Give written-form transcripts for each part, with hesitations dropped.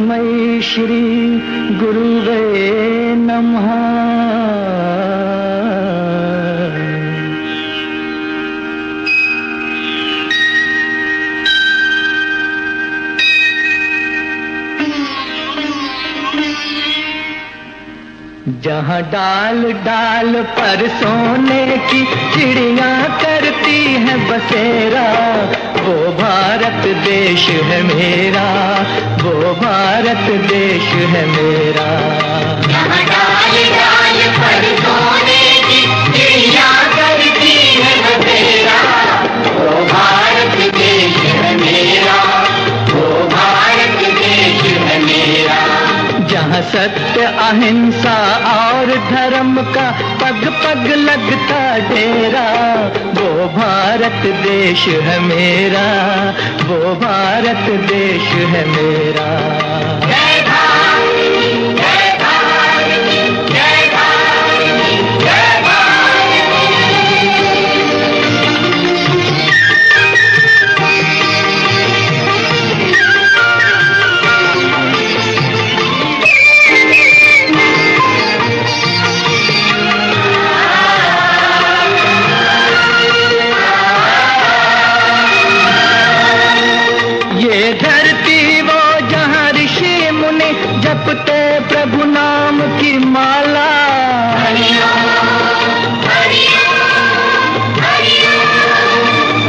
तस्मै श्री गुरुवे नमः। जहाँ डाल डाल पर सोने की चिड़िया करती है बसेरा, वो भारत देश है मेरा, वो भारत देश है मेरा। जहाँ डाल डाल पर सोने की चिड़िया करती है बसेरा, वो भारत देश है मेरा, वो भारत देश है मेरा। जहाँ सत्य अहिंसा और धर्म का पग पग लगता डेरा, वो भारत देश है मेरा, वो भारत देश है मेरा। जय भारत, जय भारत, जय भारत, जय भारत। ये धरती वो जहाँ ऋषि मुनि जपते प्रभु नाम की माला, हरिओम, हरिओम, हरिओम,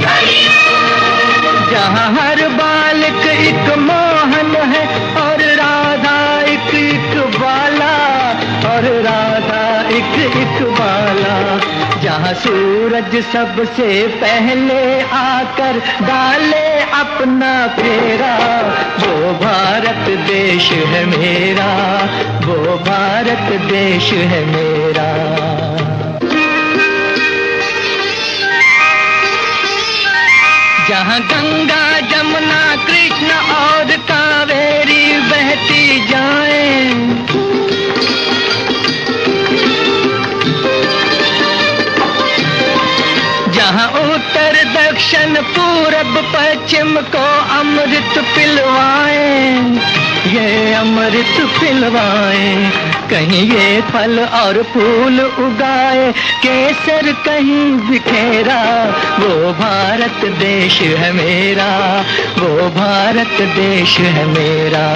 हरिओम। जहाँ हर बालक एक मोहन है और राधा एक एक बाला, और राधा एक एक बाला। जहाँ सूरज सबसे पहले आकर डाले अपना फेरा, वो भारत देश है मेरा, वो भारत देश है मेरा। जहाँ गंगा जमुना कृष्ण और कावेरी बहती जाएं, जहाँ उत्तर दक्षिण पूरब पश्चिम को अमृत पिलवाएं, ये अमृत पिलवाएं। कहीं ये फल और फूल उगाए, केसर कहीं बिखेरा, वो भारत देश है मेरा, वो भारत देश है मेरा।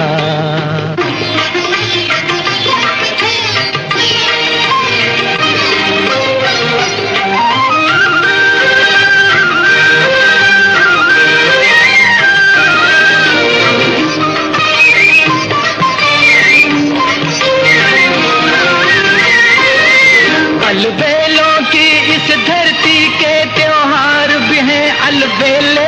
अलबेलों की इस धरती के त्योहार भी हैं अलबेले,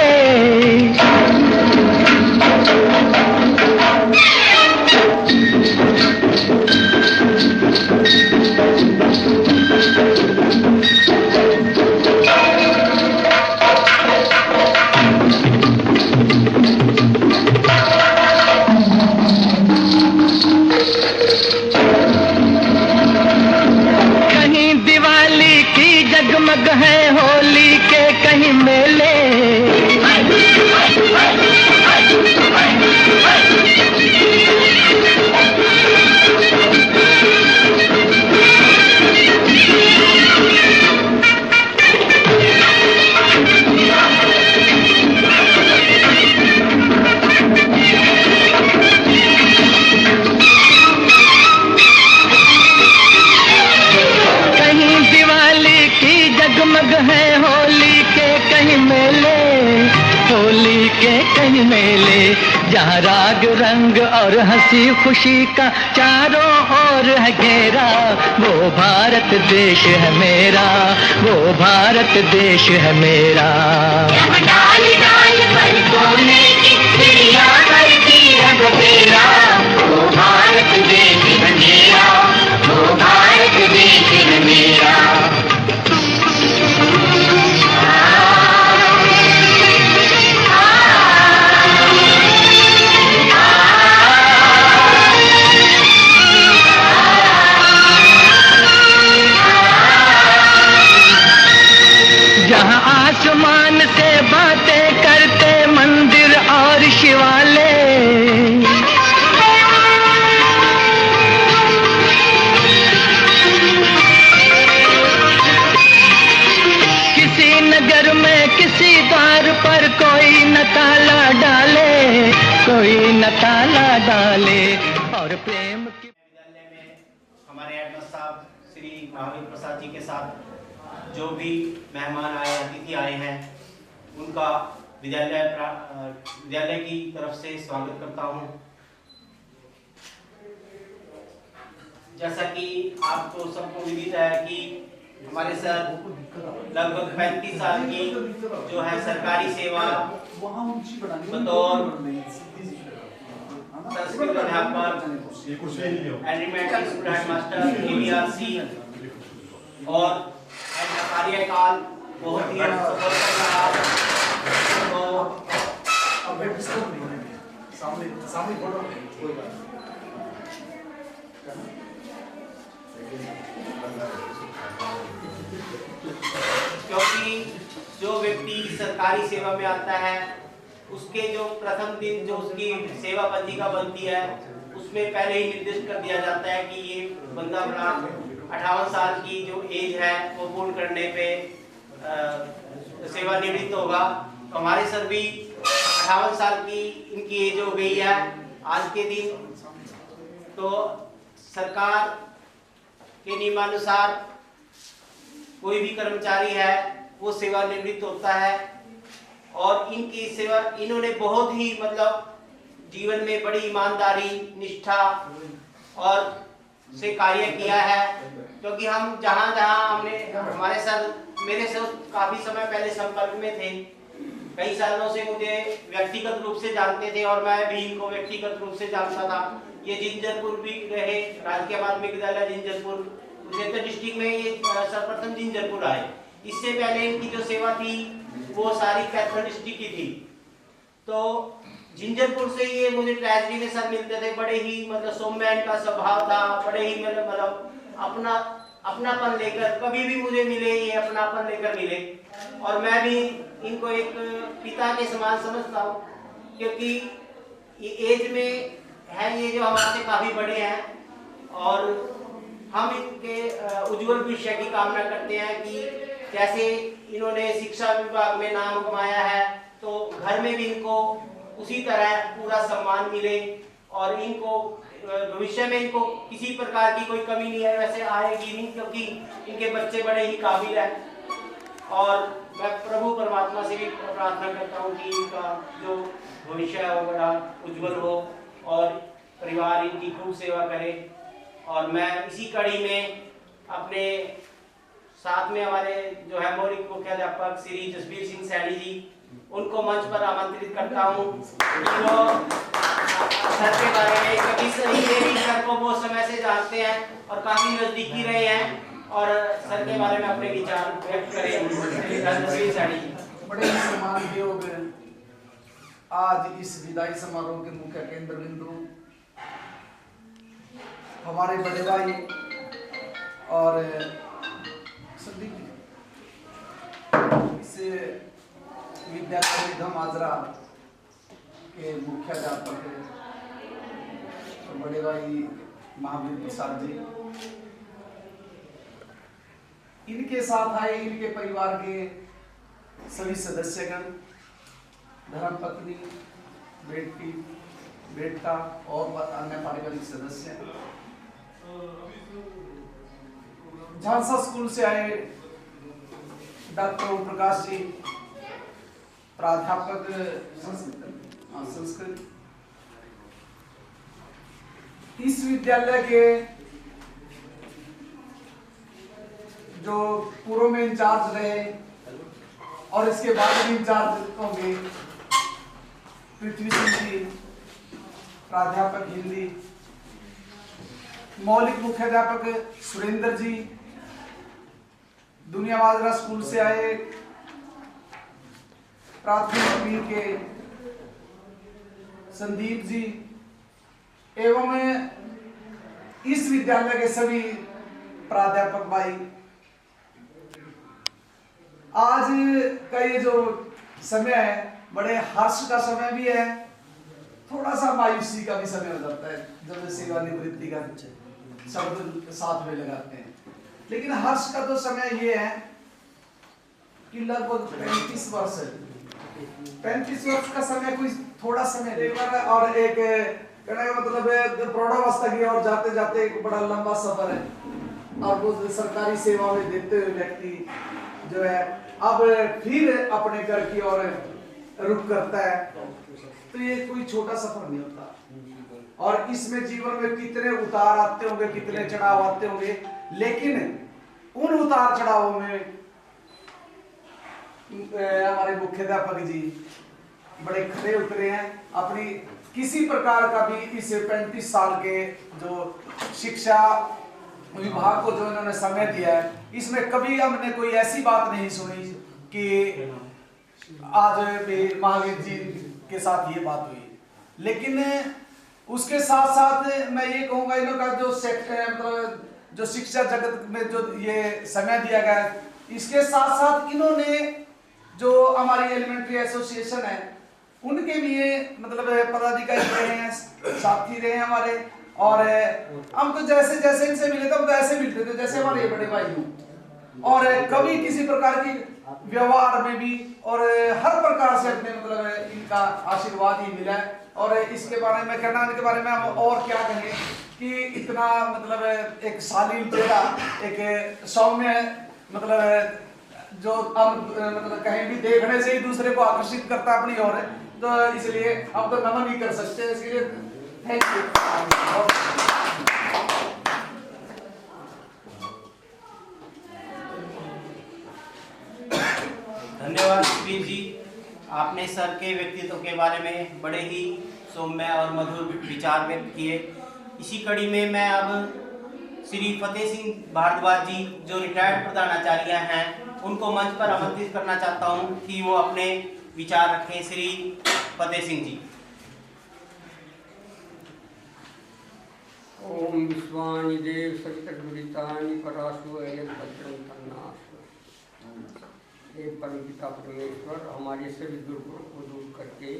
जगमग है होली के कहीं मेले, जगमग है होली के कहीं मेले, होली के कहीं मेले। जहाँ राग रंग और हंसी खुशी का चारों ओर है घेरा, वो भारत देश है मेरा, वो भारत देश है मेरा। डाल डाल पर सोने की चिड़िया करती है बसेरा, वो भारत देश है मेरा, वो भारत देश है मेरा। जहाँ आसमान से बातें करते मंदिर और शिवालय, हमारे हेडमास्टर साहब श्री महावीर प्रसाद जी के साथ जो भी मेहमान आए, अतिथि आए हैं, उनका विद्यालय की तरफ से स्वागत करता हूं। जैसा कि आपको सबको विदित है कि हमारे सर लगभग 35 साल की जो है सरकारी सेवा बतौर संस्कृत अध्यापक, एलिमेंट्री स्कूल हेडमास्टर, ABRC और कार्यकाल बहुत ही सफल रहा। क्योंकि जो व्यक्ति सरकारी सेवा में आता है उसके जो प्रथम दिन जो उसकी सेवा पंजिका बनती है उसमें पहले ही निर्दिष्ट कर दिया जाता है कि ये बंदा अपना 58 साल की जो एज है वो पूर्ण करने पे सेवानिवृत्त होगा। तो हमारे सर भी 58 साल की इनकी एज हो गई है आज के दिन। तो सरकार के नियमानुसार कोई भी कर्मचारी है वो सेवानिवृत्त होता है और इनकी सेवा इन्होंने बहुत ही मतलब जीवन में बड़ी ईमानदारी, निष्ठा और से कार्य किया है। क्योंकि हम जहाँ हमने हमारे सर मेरे से काफी समय पहले संपर्क में थे, कई सालों से मुझे व्यक्तिगत रूप से जानते थे और मैं भी इनको व्यक्तिगत रूप से जानता था। ये जिंजरपुर भी रहे, राजकीय माध्यमिक विद्यालय जिंजरपुर, कुरुक्षेत्र डिस्ट्रिक्ट में ये सर्वप्रथम जिंजरपुर आए। इससे पहले इनकी जो सेवा थी वो सारी कैथल डिस्ट्रिक्ट की थी। तो जिंजरपुर से ये मुझे ट्रेजरी में सर मिलते थे, बड़े ही मतलब सौम्य इनका स्वभाव था, बड़े ही मतलब अपनापन लेकर कभी भी मुझे मिले, ये अपनापन लेकर मिले और मैं भी इनको एक पिता के समान समझता हूँ। क्योंकि ये एज में है, ये जो हमारे से काफी बड़े हैं और हम इनके उज्जवल भविष्य की कामना करते हैं कि जैसे इन्होंने शिक्षा विभाग में नाम कमाया है तो घर में भी इनको उसी तरह पूरा सम्मान मिले और इनको भविष्य में इनको किसी प्रकार की कोई कमी नहीं है, वैसे आएगी नहीं, क्योंकि इनके बच्चे बड़े ही काबिल हैं। और मैं प्रभु परमात्मा से भी प्रार्थना करता हूँ कि इनका जो भविष्य है वो बड़ा उज्जवल हो और परिवार इनकी खूब सेवा करे। और मैं इसी कड़ी में अपने साथ में हमारे जो है मौलिक मुख्याध्यापक श्री जसबीर सिंह सैनी जी, उनको मंच पर आमंत्रित करता हूँ। वो सर के बारे में कभी सर को वो समय से जानते हैं और काफी नजदीकी रहे हैं और सर के बारे में अपने विचार व्यक्त करें। जसबीर सैनी जी बड़े ही सम्मान योग आज इस विदाई समारोह के मुख्य केंद्र बिंदु हमारे बड़े भाई और संदीप से विद्यालय धमाजरा के मुख्याध्यापक तो बड़े भाई महावीर प्रसाद जी, इनके साथ आए इनके परिवार के सभी सदस्यगण, धर्मपत्नी, बेटी, बेटा और अन्य पारिवारिक सदस्य, झांसा स्कूल से आए डॉक्टर ओम प्रकाश जी, प्राध्यापक संस्कृत, इस विद्यालय के जो पूर्व में इंचार्ज रहे और इसके बाद भी इंचार्ज होंगे, पृथ्वी सिंह जी प्राध्यापक हिंदी, मौलिक मुख्याध्यापक सुरेंद्र जी, दुनिया माजरा स्कूल से आए प्राथमिक के संदीप जी एवं इस विद्यालय के सभी प्राध्यापक भाई, आज का ये जो समय है बड़े हर्ष का समय भी है, थोड़ा सा मायूसी का भी समय हो जाता है जब सेवानिवृत्ति का शब्द साथ में लगाते हैं। लेकिन हर्ष का तो समय ये है कि लगभग 35 वर्ष का समय कोई थोड़ा समय देकर और एक कहने का मतलब है प्रौढ़ावस्था की ओर जाते जाते एक बड़ा लंबा सफर है, और वो सरकारी सेवा में देते हुए व्यक्ति जो है अब फिर अपने घर की ओर रुख करता है, तो ये कोई छोटा सफर नहीं होता। और इसमें जीवन में कितने उतार आते होंगे, कितने चढ़ाव आते होंगे, लेकिन उन उतार चढ़ावों में हमारे मुख्याध्यापक जी बड़े खरे उतरे हैं। अपनी किसी प्रकार का भी इस 35 साल के जो शिक्षा विभाग को जो इन्होंने समय दिया है, इसमें कभी हमने कोई ऐसी बात नहीं सुनी कि आज भी महावीर जी के साथ ये बात हुई। लेकिन उसके साथ साथ मैं ये कहूँगा, इनका जो मतलब जो शिक्षा जगत में जो ये समय दिया गया है, इसके साथ साथ इन्होंने जो हमारी एलिमेंट्री एसोसिएशन है उनके भी ये मतलब पदाधिकारी रहे हैं, साथी रहे हैं हमारे। और हम तो जैसे जैसे इनसे मिले थे हम तो ऐसे मिलते थे जैसे हमारे बड़े भाई हों, और कभी किसी प्रकार की व्यवहार में भी और हर प्रकार से अपने मतलब इनका आशीर्वाद ही मिला है। और इसके बारे में कहना, इनके बारे में हम और क्या कहें कि इतना मतलब एक शालीन चेहरा, एक सौम्य मतलब जो हम मतलब कहीं भी देखने से ही दूसरे को आकर्षित करता अपनी ओर है, तो इसलिए हम तो नमन ही कर सकते हैं। इसलिए थैंक यू। धन्यवाद वीर जी, आपने सर के व्यक्तित्व के बारे में बड़े ही सौम्य और मधुर विचार व्यक्त किए। इसी कड़ी में मैं अब श्री फतेह सिंह भारद्वाज जी जो रिटायर्ड प्रधानाचार्य हैं उनको मंच पर आमंत्रित करना चाहता हूं कि वो अपने विचार रखें। श्री फतेह सिंह जी। ओम विश्वानि देव सवितर्वृतानि पराशु भद्रं तन्नाशु। हे परमपिता परमेश्वर, हमारे सभी दुर्गुणों को दूर करके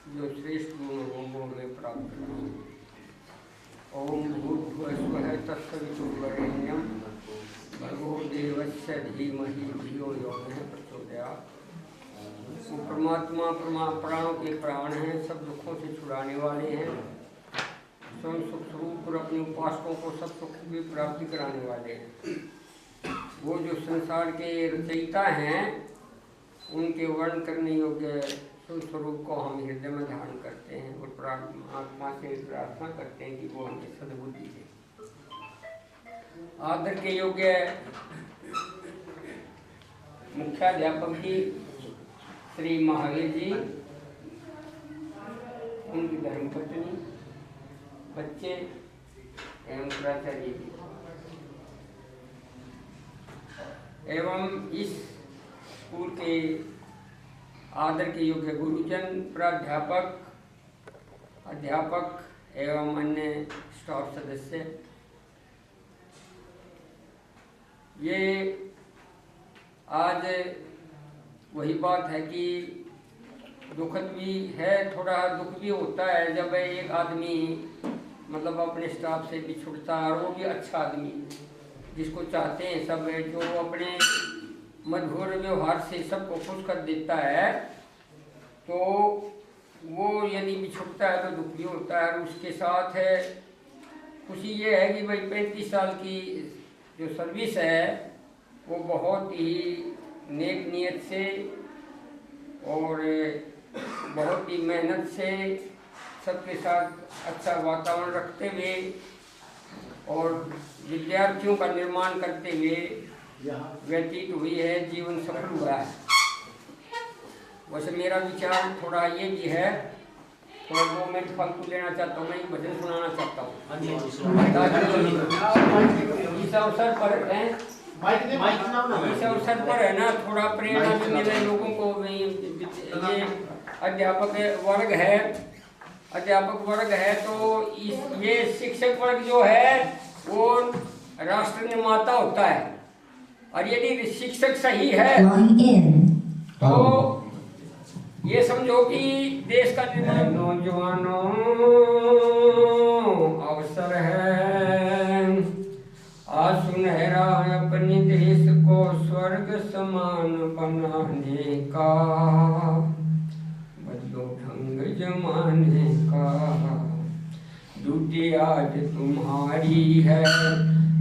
जो श्रेष्ठ गुण में प्राप्त करें। ओम भूर्भुवः स्वः तत्सवितुर्वरेण्यं भर्गो देवस्य धीमहि धियो यो नः प्रचोदयात्। वो परमात्मा प्राणों के प्राण हैं, सब दुखों से छुड़ाने वाले हैं, स्वयं सुख स्वरूप और अपने उपासकों को सब सुख की प्राप्ति कराने वाले हैं। वो जो संसार के रचयिता हैं उनके वर्ण करने योग्य स्वरूप को हम हृदय में धारण करते हैं और आत्मा से प्रार्थना करते हैं कि वो हमें सद्बुद्धि दे। आदर के योग्य मुख्याध्यापक जी श्री महावीर जी, उनकी धर्मपत्नी, बच्चे एवं प्राचार्य जी, एवं इस स्कूल के आदर के योग्य गुरुजन, प्राध्यापक, अध्यापक एवं अन्य स्टाफ सदस्य। ये आज वही बात है कि दुखद भी है, थोड़ा दुख भी होता है जब एक आदमी मतलब अपने स्टाफ से बिछुड़ता है, और वो भी अच्छा आदमी जिसको चाहते हैं सब, जो अपने मधुर व्यवहार से सबको खुश कर देता है, तो वो यदि बिछुड़ता है तो दुख भी होता है। और उसके साथ है खुशी ये है कि भाई 35 साल की जो सर्विस है वो बहुत ही नेक नियत से और बहुत ही मेहनत से सबके साथ अच्छा वातावरण रखते हुए और विद्यार्थियों का निर्माण करते हुए व्यतीत हुई है, जीवन सफल हुआ है। वैसे मेरा विचार थोड़ा ये भी है, थोड़ा 2 मिनट फालतू लेना चाहता हूँ, मैं एक भजन सुनाना चाहता हूँ। इस अवसर पर है, इस अवसर पर है ना, थोड़ा प्रेरणा भी मिले लोगों को। ये अध्यापक वर्ग है तो ये शिक्षक वर्ग जो है वो राष्ट्र निर्माता होता है, और यदि शिक्षक सही है तो ये समझो कि देश का निर्माण। नौजवानों अवसर है आज सुनहरा अपने देश को स्वर्ग समान बनाने का, बदलो ढंग जमाने का। ड्यूटी आज तुम्हारी है,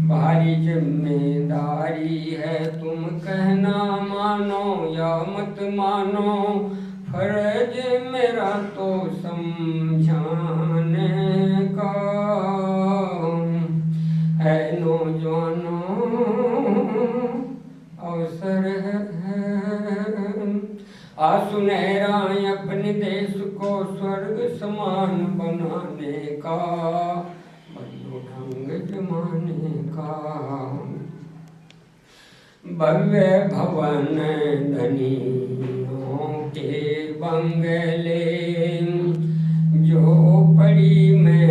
भारी जिम्मेदारी है। तुम कहना मानो या मत मानो, फर्ज मेरा तो समझाने का है। नौजवानों अवसर है, सुनहरा अपने देश को स्वर्ग समान बनाने का, बदलो ढंग जमाने का। भव्य भवन धनियों के बंगले, झोपड़ी में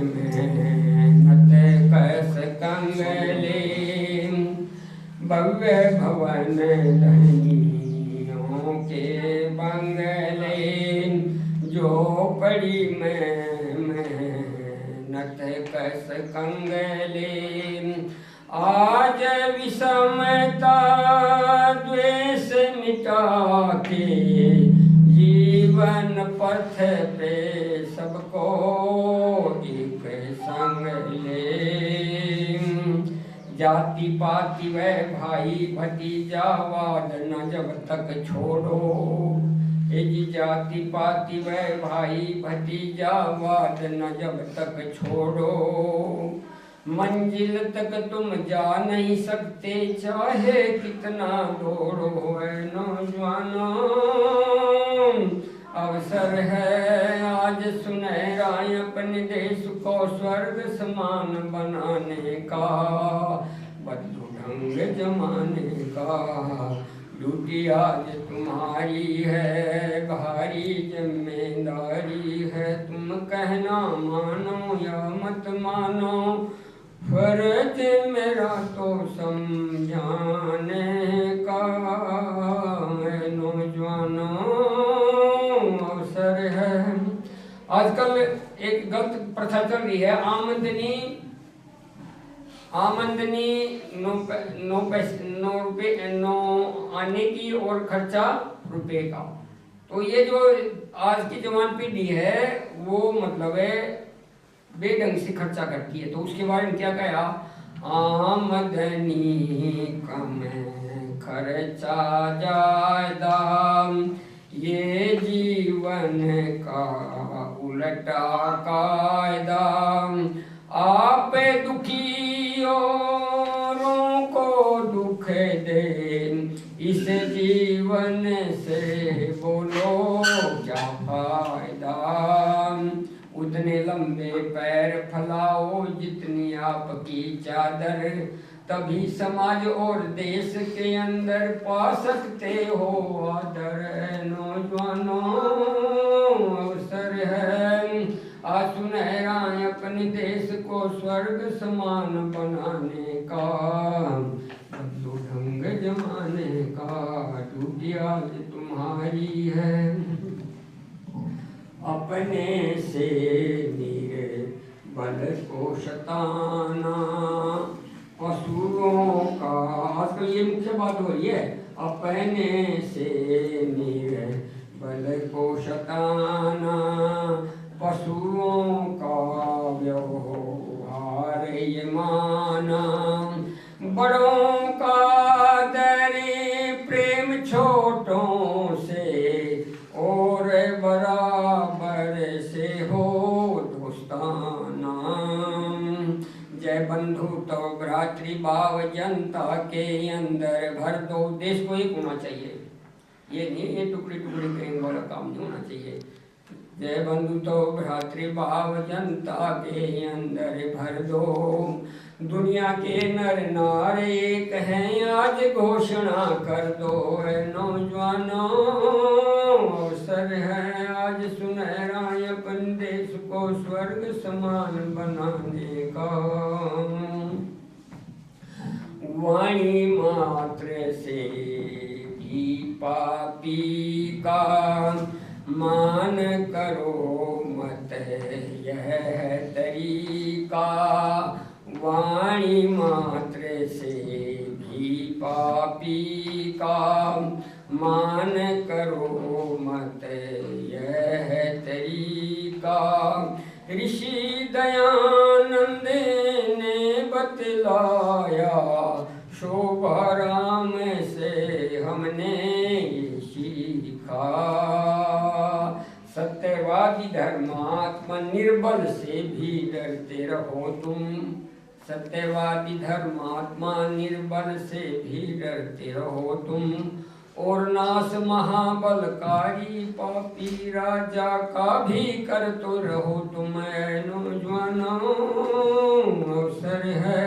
मेहनत कस कंगले। भव्य भवन धनियों के बंगले, झोपड़ी में मेहनत कस कंगले। आज विषमता द्वेष मिटा के, जीवन पथ पे सबको एक संग ले। जाति पाति व भाई भतीजावाद न जब तक छोड़ो, जी जाति पाति व भाई भतीजावाद न जब तक छोड़ो। मंजिल तक तुम जा नहीं सकते चाहे कितना दौड़ो। है नौजवानों अवसर है आज सुनहरा अपने देश को स्वर्ग समान बनाने का, बदलो ढंग जमाने का। ड्यूटी आज तुम्हारी है, भारी जिम्मेदारी है। तुम कहना मानो या मत मानो, फर्ज मेरा तो समझाने का है। नौजवानों अवसर है। आजकल एक गलत प्रथा चल रही है, आमदनी नो आने की और खर्चा रुपए का। तो ये जो आज की जवान पीढ़ी है वो मतलब है बेढंग से खर्चा करती है। तो उसके बारे में क्या कहा, आमदनी कम खर्चा ज्यादा, ये जीवन का उल्टा कायदा। आप दुखियों को दुख दे, इस जीवन से बोलो क्या फायदा। उतने लंबे पैर फैलाओ जितनी आपकी चादर, तभी समाज और देश के अंदर पा सकते हो आदर। नौजवानों अवसर है आज सुनहरा अपने देश को स्वर्ग समान बनाने का, बदलो ढंग जमाने का। ड्यूटी आज तुम्हारी है, अपने से निर्बल को सताना। पशुओं का आजकल ये मुख्य बात हो रही है, अपने से निर्बल को सताना। पशुओं का व्यवहार ये माना, बड़ों का दरे प्रेम छोटों से, और बराबर से हो दोस्ताना। जय बंधु तो भ्रातृभाव जनता के अंदर भर दो। देश को एक होना चाहिए, ये नहीं ये टुकड़े टुकड़े करेंगे वाला काम नहीं होना चाहिए। जय बंधु तो भ्रातृभाव जनता के अंदर भर दो। दुनिया के नर नार एक हैं आज घोषणा कर दो। नौजवानों अवसर है आज सुनहरा अपन देश को स्वर्ग समान बनाने का। वाणी मात्र से भी पापी का मान करो मत यह तरीका। वाणी मात्र से भी पापी का मान करो मत यह तरीका। ऋषि पाया, शोभा राम से हमने ये सीखा। सत्यवादी धर्मात्मा निर्बल से भी डरते रहो तुम, सत्यवादी धर्मात्मा निर्बल से भी डरते रहो तुम। और नाश महाबलकारी पापी राजा का भी कर तो रहो तुम। नौजवानों अवसर है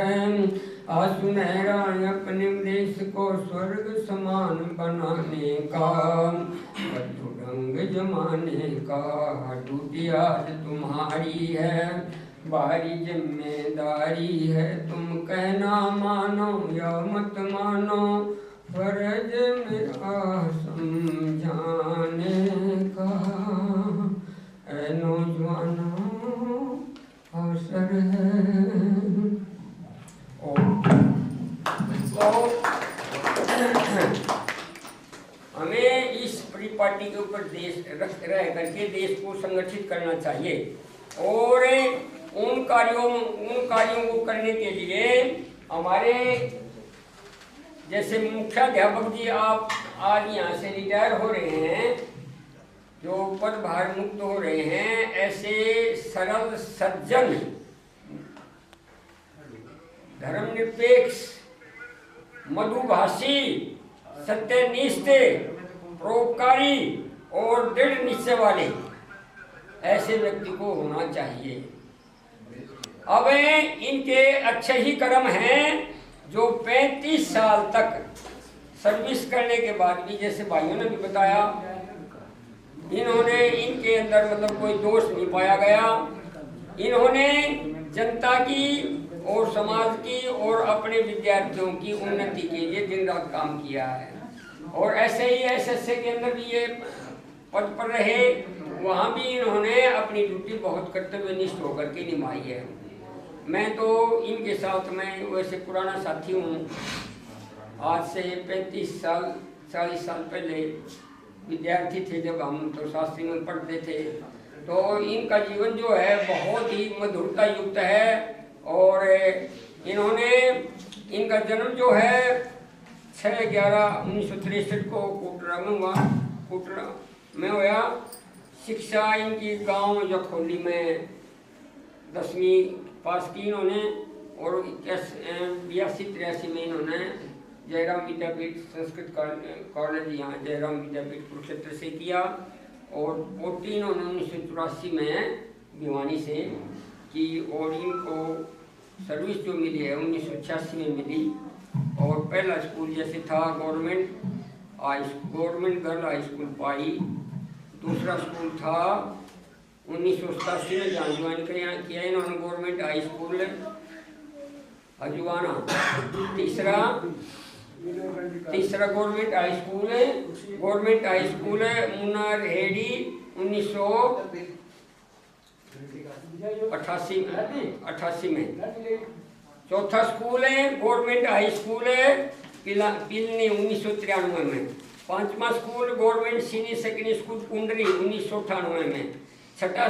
आज सुनहरा अपने देश को स्वर्ग समान बनाने का, रंग जमाने का ड्यूटी आज तुम्हारी है, भारी जिम्मेदारी है। तुम कहना मानो या मत मानो, फर्ज मेरा समझाने का। ऐ नौजवानों अवसर है। तो हमें इस परिपाटी के ऊपर देश रह करके देश को संगठित करना चाहिए और उन कार्यों को करने के लिए हमारे जैसे मुख्याध्यापक जी आप आज यहाँ से रिटायर हो रहे हैं, जो पदभार मुक्त हो रहे हैं, ऐसे सरल सज्जन धर्मनिरपेक्ष मधुभाषी सत्यनिष्ठ परोपकारी और दृढ़ निश्चय वाले ऐसे व्यक्ति को होना चाहिए। अब इनके अच्छे ही कर्म हैं जो 35 साल तक सर्विस करने के बाद भी, जैसे भाइयों ने भी बताया, इन्होंने इनके अंदर मतलब कोई दोष नहीं पाया गया। इन्होंने जनता की और समाज की और अपने विद्यार्थियों की उन्नति के लिए दिन रात काम किया है। और ऐसे ही एसएससी के अंदर भी ये पद पर रहे, वहाँ भी इन्होंने अपनी ड्यूटी बहुत कर्तव्यनिष्ठ होकर के निभाई है। मैं तो इनके साथ में वैसे पुराना साथी हूँ। आज से 35 साल 40 साल पहले विद्यार्थी थे जब हम तो शास्त्री में पढ़ते थे, तो इनका जीवन जो है बहुत ही मधुरता युक्त है। और इनका जन्म जो है 6/11/1963 को कोटरा में हुआ, कोटरा में हुआ। शिक्षा इनकी गांव जखोली में 10वीं पास की इन्होंने, और 82-83 में इन्होंने जयराम विद्यापीठ संस्कृत कॉलेज यहाँ जयराम विद्यापीठ कुरुक्षेत्र से किया। और पोटी इन्होंने 1984 में भिवानी से की, और इनको सर्विस जो मिली है 1986 में मिली। और पहला स्कूल जैसे था गवर्नमेंट गर्ल हाई स्कूल पाई। दूसरा स्कूल था 1987 में जहाँ ज्वाइन किया इन्होंने गवर्नमेंट हाई स्कूल हजवाना। तीसरा गवर्नमेंट हाई स्कूल है मुन्नार हेडी 1988 में। चौथा स्कूल है गवर्नमेंट हाई स्कूल है पिलनी 1993 में। पांचवा school government senior secondary school Kundri 1998 में। छठा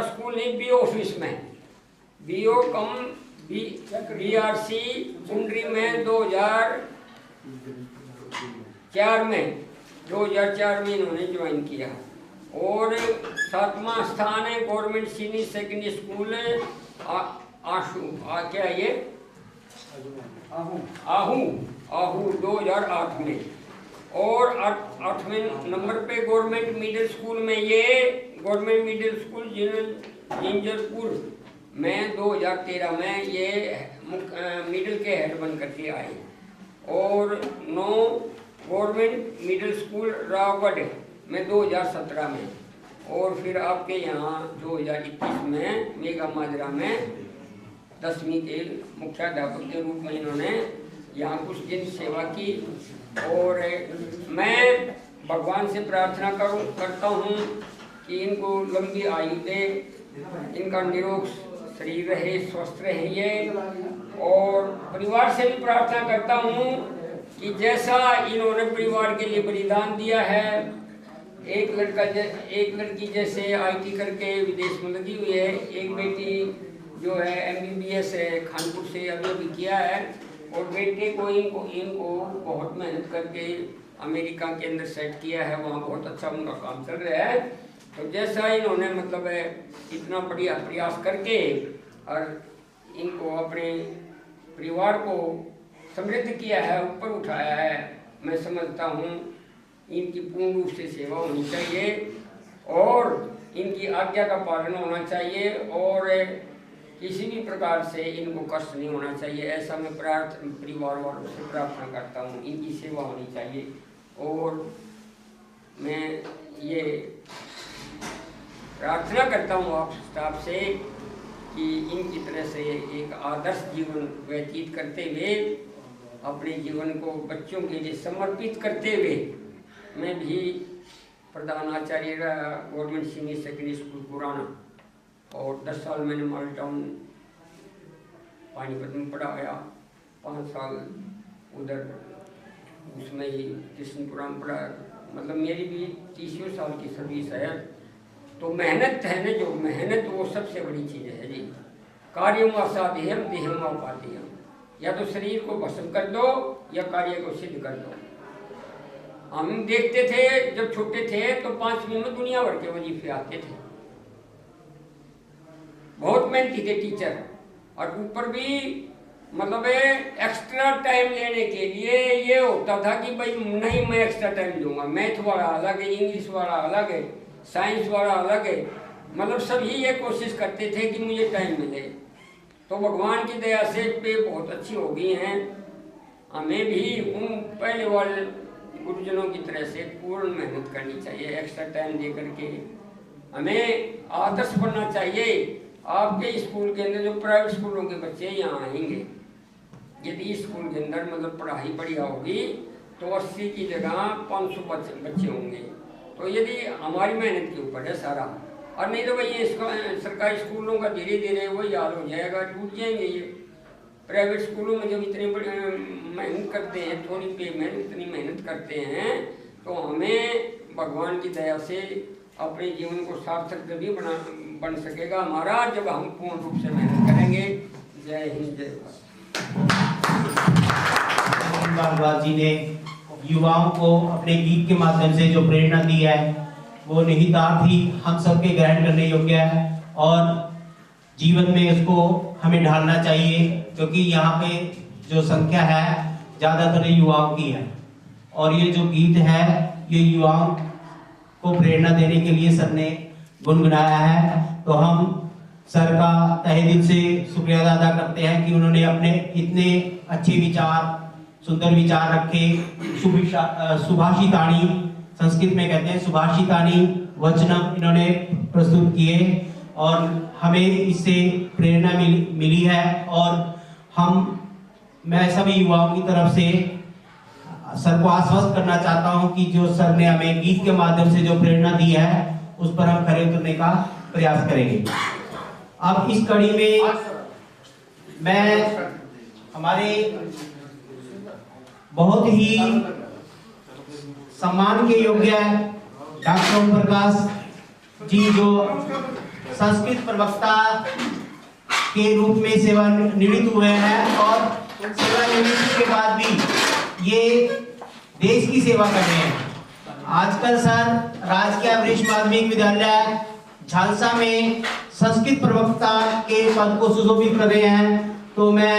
स्कूल नहीं बी ऑफिस में, बीओ कम बीआरसी कुंडरी में 2004 में इन्होंने ज्वाइन किया। और 7वां स्थान है गवर्नमेंट सीनियर सेकेंडरी स्कूल आहू 2008 में। और 8वें नंबर पे गवर्नमेंट मिडिल स्कूल में, ये गवर्नमेंट मिडिल स्कूल जिंजरपुर में 2013 में ये मिडिल के हेड बन करके आए। और 9 गवर्नमेंट मिडिल स्कूल रावगढ़ में 2017 में। और फिर आपके यहाँ 2021 में मेघा माजरा में 10वीं के मुख्याध्यापक के रूप में इन्होंने यहाँ कुछ दिन सेवा की। और मैं भगवान से प्रार्थना करता हूँ कि इनको लंबी आयु दे, इनका निरोग शरीर रहे, स्वस्थ रहे ये। और परिवार से भी प्रार्थना करता हूँ कि जैसा इन्होंने परिवार के लिए बलिदान दिया है, एक लड़की जैसे आईटी करके विदेश में लगी हुई है, एक बेटी जो है MBBS खानपुर से अभी अभी किया है, और बेटे को इनको बहुत मेहनत करके अमेरिका के अंदर सेट किया है, वहाँ बहुत अच्छा उनका काम चल रहा है। तो जैसा इन्होंने मतलब इतना बढ़िया प्रयास करके और इनको अपने परिवार को समृद्ध किया है, ऊपर उठाया है, मैं समझता हूँ इनकी पूर्ण रूप से सेवा होनी चाहिए और इनकी आज्ञा का पालन होना चाहिए और किसी भी प्रकार से इनको कष्ट नहीं होना चाहिए। ऐसा मैं परिवार वालों से प्रार्थना करता हूँ, इनकी सेवा होनी चाहिए। और मैं ये प्रार्थना करता हूँ आप स्टाफ से कि इनकी तरह से एक आदर्श जीवन व्यतीत करते हुए, अपने जीवन को बच्चों के लिए समर्पित करते हुए, मैं भी प्रधान आचार्य रहा गवर्नमेंट सीनियर सेकेंडरी स्कूल पुराना, और 10 साल मैंने मॉडल टाउन पानीपत में पढ़ाया, 5 साल उधर उसमें ही कृष्णपुरा में पढ़ाया। मतलब मेरी भी 30वें साल की सर्विस है। तो मेहनत है ना, जो मेहनत वो सबसे बड़ी चीज़ है जी। कार्यम असाध्यम देहम अपाध्यम, या तो शरीर को भस्म कर दो या कार्य को सिद्ध कर दो। हम देखते थे जब छोटे थे तो 5वीं में दुनिया भर के वजीफे आते थे, बहुत मेहनती थे टीचर, और ऊपर भी मतलब एक्स्ट्रा टाइम लेने के लिए ये होता था कि भाई नहीं मैं एक्स्ट्रा टाइम दूंगा, मैथ वाला अलग है, इंग्लिश वाला अलग है, साइंस वाला अलग है, मतलब सभी ये कोशिश करते थे कि मुझे टाइम मिले। तो भगवान की दया से पे बहुत अच्छी हो गई हैं। हमें भी उन पहले वाले गुरुजनों की तरह से पूर्ण मेहनत करनी चाहिए, एक्स्ट्रा टाइम दे करके हमें आदर्श बनना चाहिए। आपके स्कूल के अंदर जो प्राइवेट स्कूलों के बच्चे यहाँ आएंगे, यदि स्कूल के अंदर मतलब पढ़ाई बढ़िया होगी तो 80 की जगह 500 बच्चे होंगे। तो यदि हमारी मेहनत के ऊपर है सारा, और नहीं तो भाई ये सरकारी स्कूलों का धीरे धीरे वही हाल हो जाएगा, टूट जाएंगे ये। प्राइवेट स्कूलों में जब इतने बड़े मेहनत करते हैं, थोड़ी पे में इतनी मेहनत करते हैं, तो हमें भगवान की दया से अपने जीवन को सार्थक तभी बन सकेगा हमारा, जब हम पूर्ण रूप से मेहनत करेंगे। जय हिंद, जय भारद्वाज जी ने युवाओं को अपने गीत के माध्यम से जो प्रेरणा दी है वो निहितार्थ ही हम सबके ग्रहण करने योग्य है और जीवन में उसको हमें ढालना चाहिए, क्योंकि यहाँ पे जो संख्या है ज़्यादातर युवाओं की है और ये जो गीत है ये युवाओं को प्रेरणा देने के लिए सर ने गुनगुनाया है। तो हम सर का तहे दिल से शुक्रिया अदा करते हैं कि उन्होंने अपने इतने अच्छे विचार, सुंदर विचार रखे। सुभाषितानी, संस्कृत में कहते हैं सुभाषितानी वचनम, इन्होंने प्रस्तुत किए और हमें इससे प्रेरणा मिली है। और मैं सभी युवाओं की तरफ से सर को आश्वस्त करना चाहता हूं कि जो सर ने हमें गीत के माध्यम से जो प्रेरणा दी है उस पर हम खरे उतरने का प्रयास करेंगे। अब इस कड़ी में मैं हमारे बहुत ही सम्मान के योग्य डॉक्टर ओम प्रकाश जी, जो संस्कृत प्रवक्ता के रूप में सेवानिवृत्त हुए हैं और सेवानिवृत्ति के बाद भी ये देश की सेवा कर रहे हैं। आजकल सर राजकीय वरिष्ठ माध्यमिक विद्यालय झालसा में संस्कृत प्रवक्ता के पद को सुशोभित कर रहे हैं। तो मैं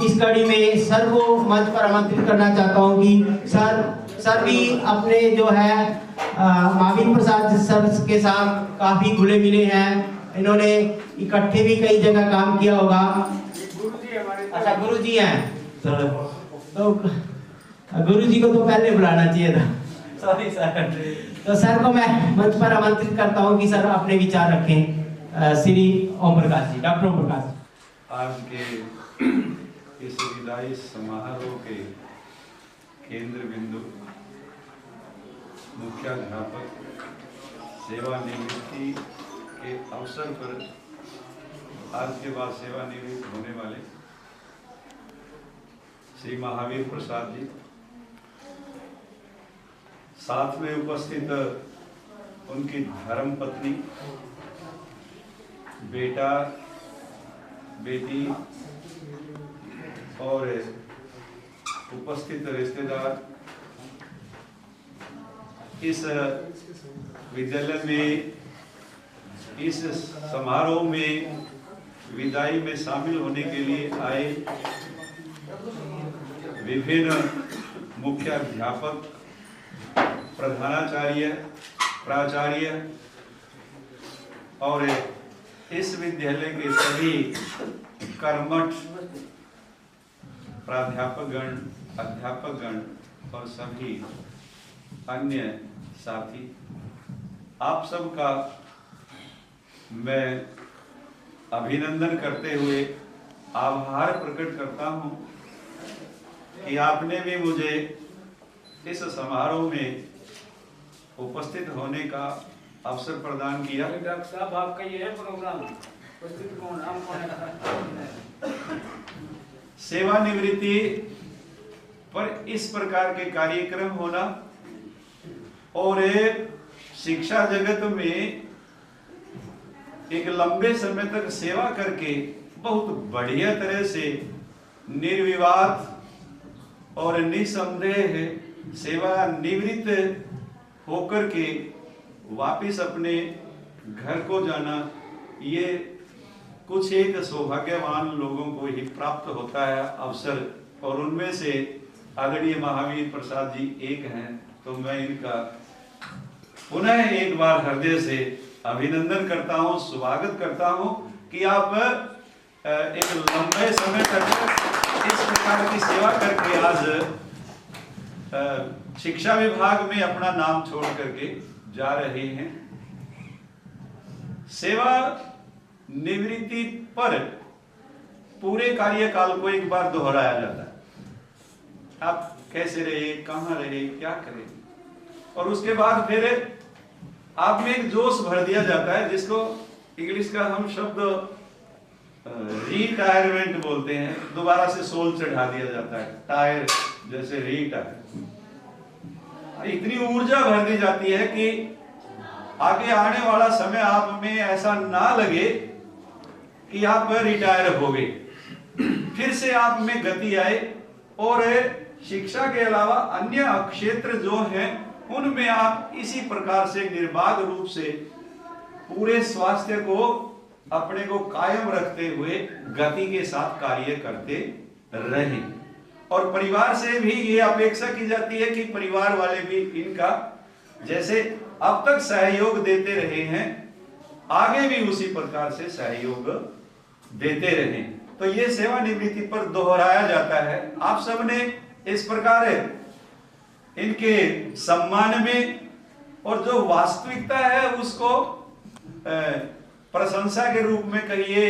इस कड़ी में सर को मंच पर आमंत्रित करना चाहता हूं कि सर भी अपने जो है महावीर प्रसाद सर के साथ काफी घुले मिले हैं, इन्होंने इकट्ठे भी कई जगह काम किया होगा। अच्छा, गुरुजी हैं, तो गुरुजी को तो पहले बुलाना चाहिए था, सॉरी सर। तो सर को मैं मंच पर आमंत्रित करता हूं कि सर अपने विचार रखें। श्री ओम प्रकाश जी, डॉक्टर ओम प्रकाश। आज के इस विदाई समारोह के केंद्र बिंदु मुख्याध्यापक सेवानिवृत्ति के अवसर पर आज के बाद सेवानिवृत्त होने वाले श्री महावीर प्रसाद जी, साथ में उपस्थित उनकी धर्म पत्नी, बेटा बेटी और उपस्थित रिश्तेदार, इस विद्यालय में इस समारोह में विदाई में शामिल होने के लिए आए विभिन्न मुख्य अध्यापक, प्रधानाचार्य, प्राचार्य और इस विद्यालय के सभी कर्मठ प्राध्यापकगण, अध्यापकगण और सभी अन्य साथी, आप सबका मैं अभिनंदन करते हुए आभार प्रकट करता हूं कि आपने भी मुझे इस समारोह में उपस्थित होने का अवसर प्रदान किया। डॉक्टर साहब, आपका ये है प्रोग्राम, उपस्थित कौन है? सेवानिवृत्ति पर इस प्रकार के कार्यक्रम होना और शिक्षा जगत में एक लंबे समय तक सेवा करके बहुत बढ़िया तरह से निर्विवाद और निसंदेह सेवानिवृत्त होकर के वापिस अपने घर को जाना, ये कुछ एक सौभाग्यवान लोगों को ही प्राप्त होता है अवसर, और उनमें से आदरणीय महावीर प्रसाद जी एक हैं। तो मैं इनका पुनः एक बार हृदय से अभिनंदन करता हूं, स्वागत करता हूं कि आप एक लंबे समय तक इस प्रकार की सेवा करके आज शिक्षा विभाग में अपना नाम छोड़ करके जा रहे हैं। सेवा निवृत्ति पर पूरे कार्यकाल को एक बार दोहराया जाता है। आप कैसे रहे, कहां रहे, क्या करें, और उसके बाद फिर आप में एक जोश भर दिया जाता है, जिसको इंग्लिश का हम शब्द रिटायरमेंट बोलते हैं। दोबारा से सोल चढ़ा दिया जाता है, टायर जैसे रिटायर। इतनी ऊर्जा भर दी जाती है कि आगे आने वाला समय आप में ऐसा ना लगे कि आप रिटायर हो गए, फिर से आप में गति आए और शिक्षा के अलावा अन्य क्षेत्र जो हैं उनमें आप इसी प्रकार से निर्बाध रूप से पूरे स्वास्थ्य को अपने को कायम रखते हुए गति के साथ कार्य करते रहें। और परिवार से भी ये अपेक्षा की जाती है कि परिवार वाले भी इनका जैसे अब तक सहयोग देते रहे हैं, आगे भी उसी प्रकार से सहयोग देते रहें। तो ये सेवानिवृत्ति पर दोहराया जाता है। आप सबने इस प्रकार इनके सम्मान में और जो वास्तविकता है उसको प्रशंसा के रूप में कहिए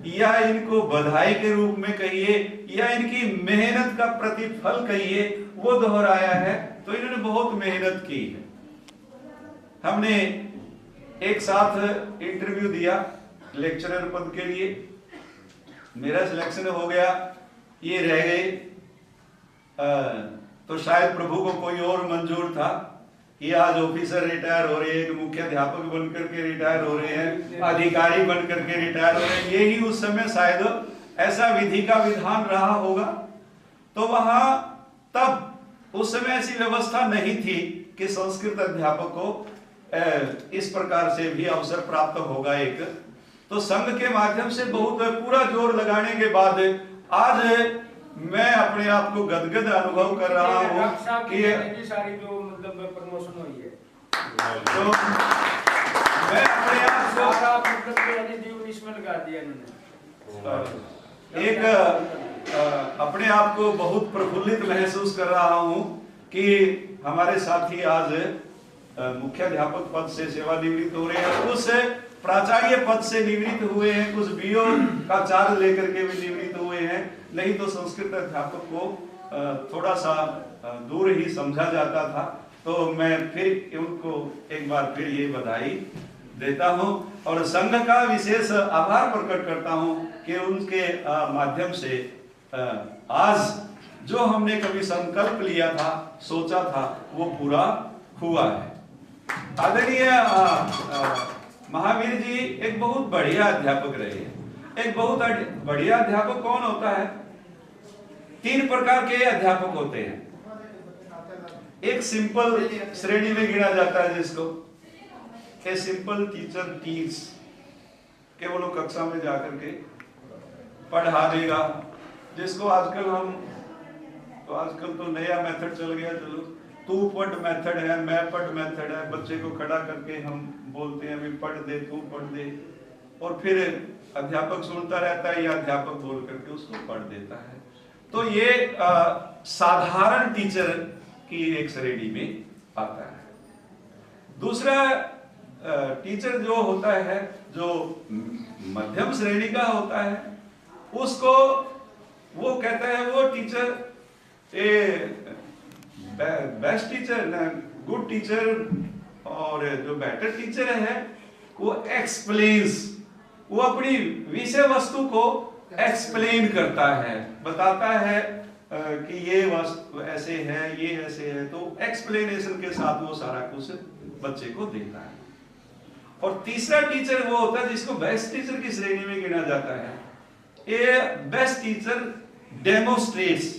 या इनको बधाई के रूप में कहिए या इनकी मेहनत का प्रतिफल कहिए, वो दोहराया है। तो इन्होंने बहुत मेहनत की है। हमने एक साथ इंटरव्यू दिया लेक्चरर पद के लिए, मेरा सिलेक्शन हो गया, ये रह गए। तो शायद प्रभु को कोई और मंजूर था कि आज ऑफिसर रिटायर हो रहे हैं, एक मुख्य अध्यापक बनकर के रिटायर हो रहे हैं, अधिकारी बनकर के रिटायर हो रहे हैं। यही उस समय शायद ऐसा विधि का विधान रहा होगा। तो वहां तब उस समय ऐसी व्यवस्था नहीं थी कि संस्कृत अध्यापक को इस प्रकार से भी अवसर प्राप्त होगा एक। तो संघ के माध्यम से बहुत पूरा जोर लगाने के बाद आज मैं अपने आप को गदगद अनुभव कर रहा हूँ कि सारी जो मतलब प्रमोशन हुई है, तो मैं अपने आप को जीवन इसमें लगा दिया इन्होंने। एक अपने आप को बहुत प्रफुल्लित महसूस कर रहा हूँ कि हमारे साथी आज मुख्याध्यापक पद से सेवानिवृत्त हो रहे हैं, कुछ प्राचार्य पद से निवृत्त हुए हैं, कुछ बीओ का चार्ज लेकर के भी निवृत्त हुए हैं। नहीं तो संस्कृत अध्यापक को थोड़ा सा दूर ही समझा जाता था। तो मैं फिर उनको एक बार फिर ये बधाई देता हूं और संघ का विशेष आभार प्रकट करता हूं कि उनके माध्यम से आज जो हमने कभी संकल्प लिया था, सोचा था, वो पूरा हुआ है। आदरणीय महावीर जी एक बहुत बढ़िया अध्यापक रहे हैं। एक बहुत बढ़िया अध्यापक कौन होता है? 3 प्रकार के अध्यापक होते हैं। एक सिंपल श्रेणी में गिना जाता है जिसको ए सिंपल टीचर टीच, के वो लोग कक्षा में जाकर के पढ़ा देगा, जिसको आजकल तो नया मेथड चल गया, चलो तू पढ़ मेथड है, मैं पढ़ मेथड है। बच्चे को खड़ा करके हम बोलते हैं भी पढ़ दे, तू पढ़ दे, और फिर अध्यापक सुनता रहता है या अध्यापक बोल करके उसको पढ़ देता है। तो ये साधारण टीचर की एक श्रेणी में आता है। दूसरा टीचर जो होता है, जो मध्यम श्रेणी का होता है, उसको वो कहता है वो teacher best teacher, good teacher, और जो बेटर टीचर है वो एक्सप्लेन्स, वो अपनी विषय वस्तु को एक्सप्लेन करता है, बताता है कि ये वस्तु ऐसे है, ये ऐसे है, तो एक्सप्लेनेशन के साथ वो सारा कुछ बच्चे को देता है। और तीसरा टीचर वो होता है जिसको बेस्ट टीचर की श्रेणी में गिना जाता है। ये बेस्ट टीचर डेमोस्ट्रेट्स,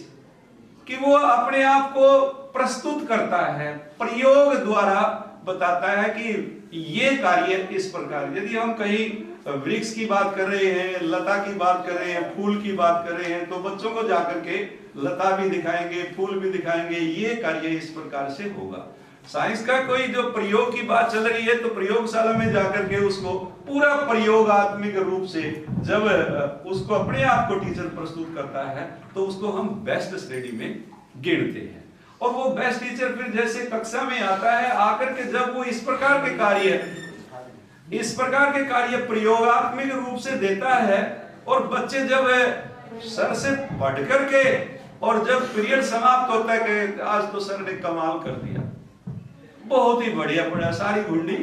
कि वो अपने आप को प्रस्तुत करता है, प्रयोग द्वारा बताता है कि ये कार्य इस प्रकार। यदि हम कहीं वृक्ष की बात कर रहे हैं, लता की बात कर रहे हैं, फूल की बात कर रहे हैं, तो बच्चों को जाकर के लता भी दिखाएंगे, फूल भी दिखाएंगे, ये कार्य इस प्रकार से होगा। साइंस का कोई जो प्रयोग की बात चल रही है, तो प्रयोगशाला में जाकर के उसको पूरा प्रयोगात्मक रूप से जब उसको अपने आप को टीचर प्रस्तुत करता है, तो उसको हम बेस्ट श्रेणी में गिनते हैं। और वो बेस्ट टीचर फिर जैसे कक्षा में आता है, आकर के जब वो इस प्रकार के कार्य प्रयोगात्मक रूप से देता है, और बच्चे जब सर से पढ़ करके, और जब पीरियड समाप्त होता है कि आज तो सर ने कमाल कर दिया, बहुत ही बढ़िया पढ़ा, सारी गुंडी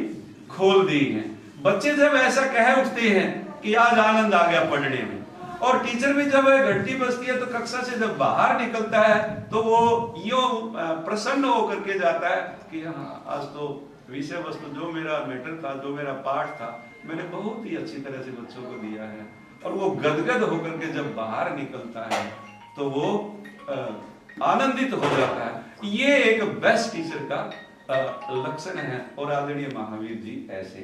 खोल दी है, बच्चे जब ऐसा कह उठते हैं कि आज आनंद आ गया पढ़ने में, और टीचर भी जब घंटी बजती है तो कक्षा से जब बाहर निकलता है तो वो यूं प्रसन्न होकर के जाता है कि हाँ, आज तो विषय वस्तु जो मेरा मैटर था, जो मेरा पाठ था, मैंने बहुत ही अच्छी तरह से बच्चों को दिया है। और वो गदगद होकर के जब बाहर निकलता है तो वो आनंदित हो जाता है। ये एक बेस्ट टीचर का लक्षण है, और आदरणीय महावीर जी ऐसे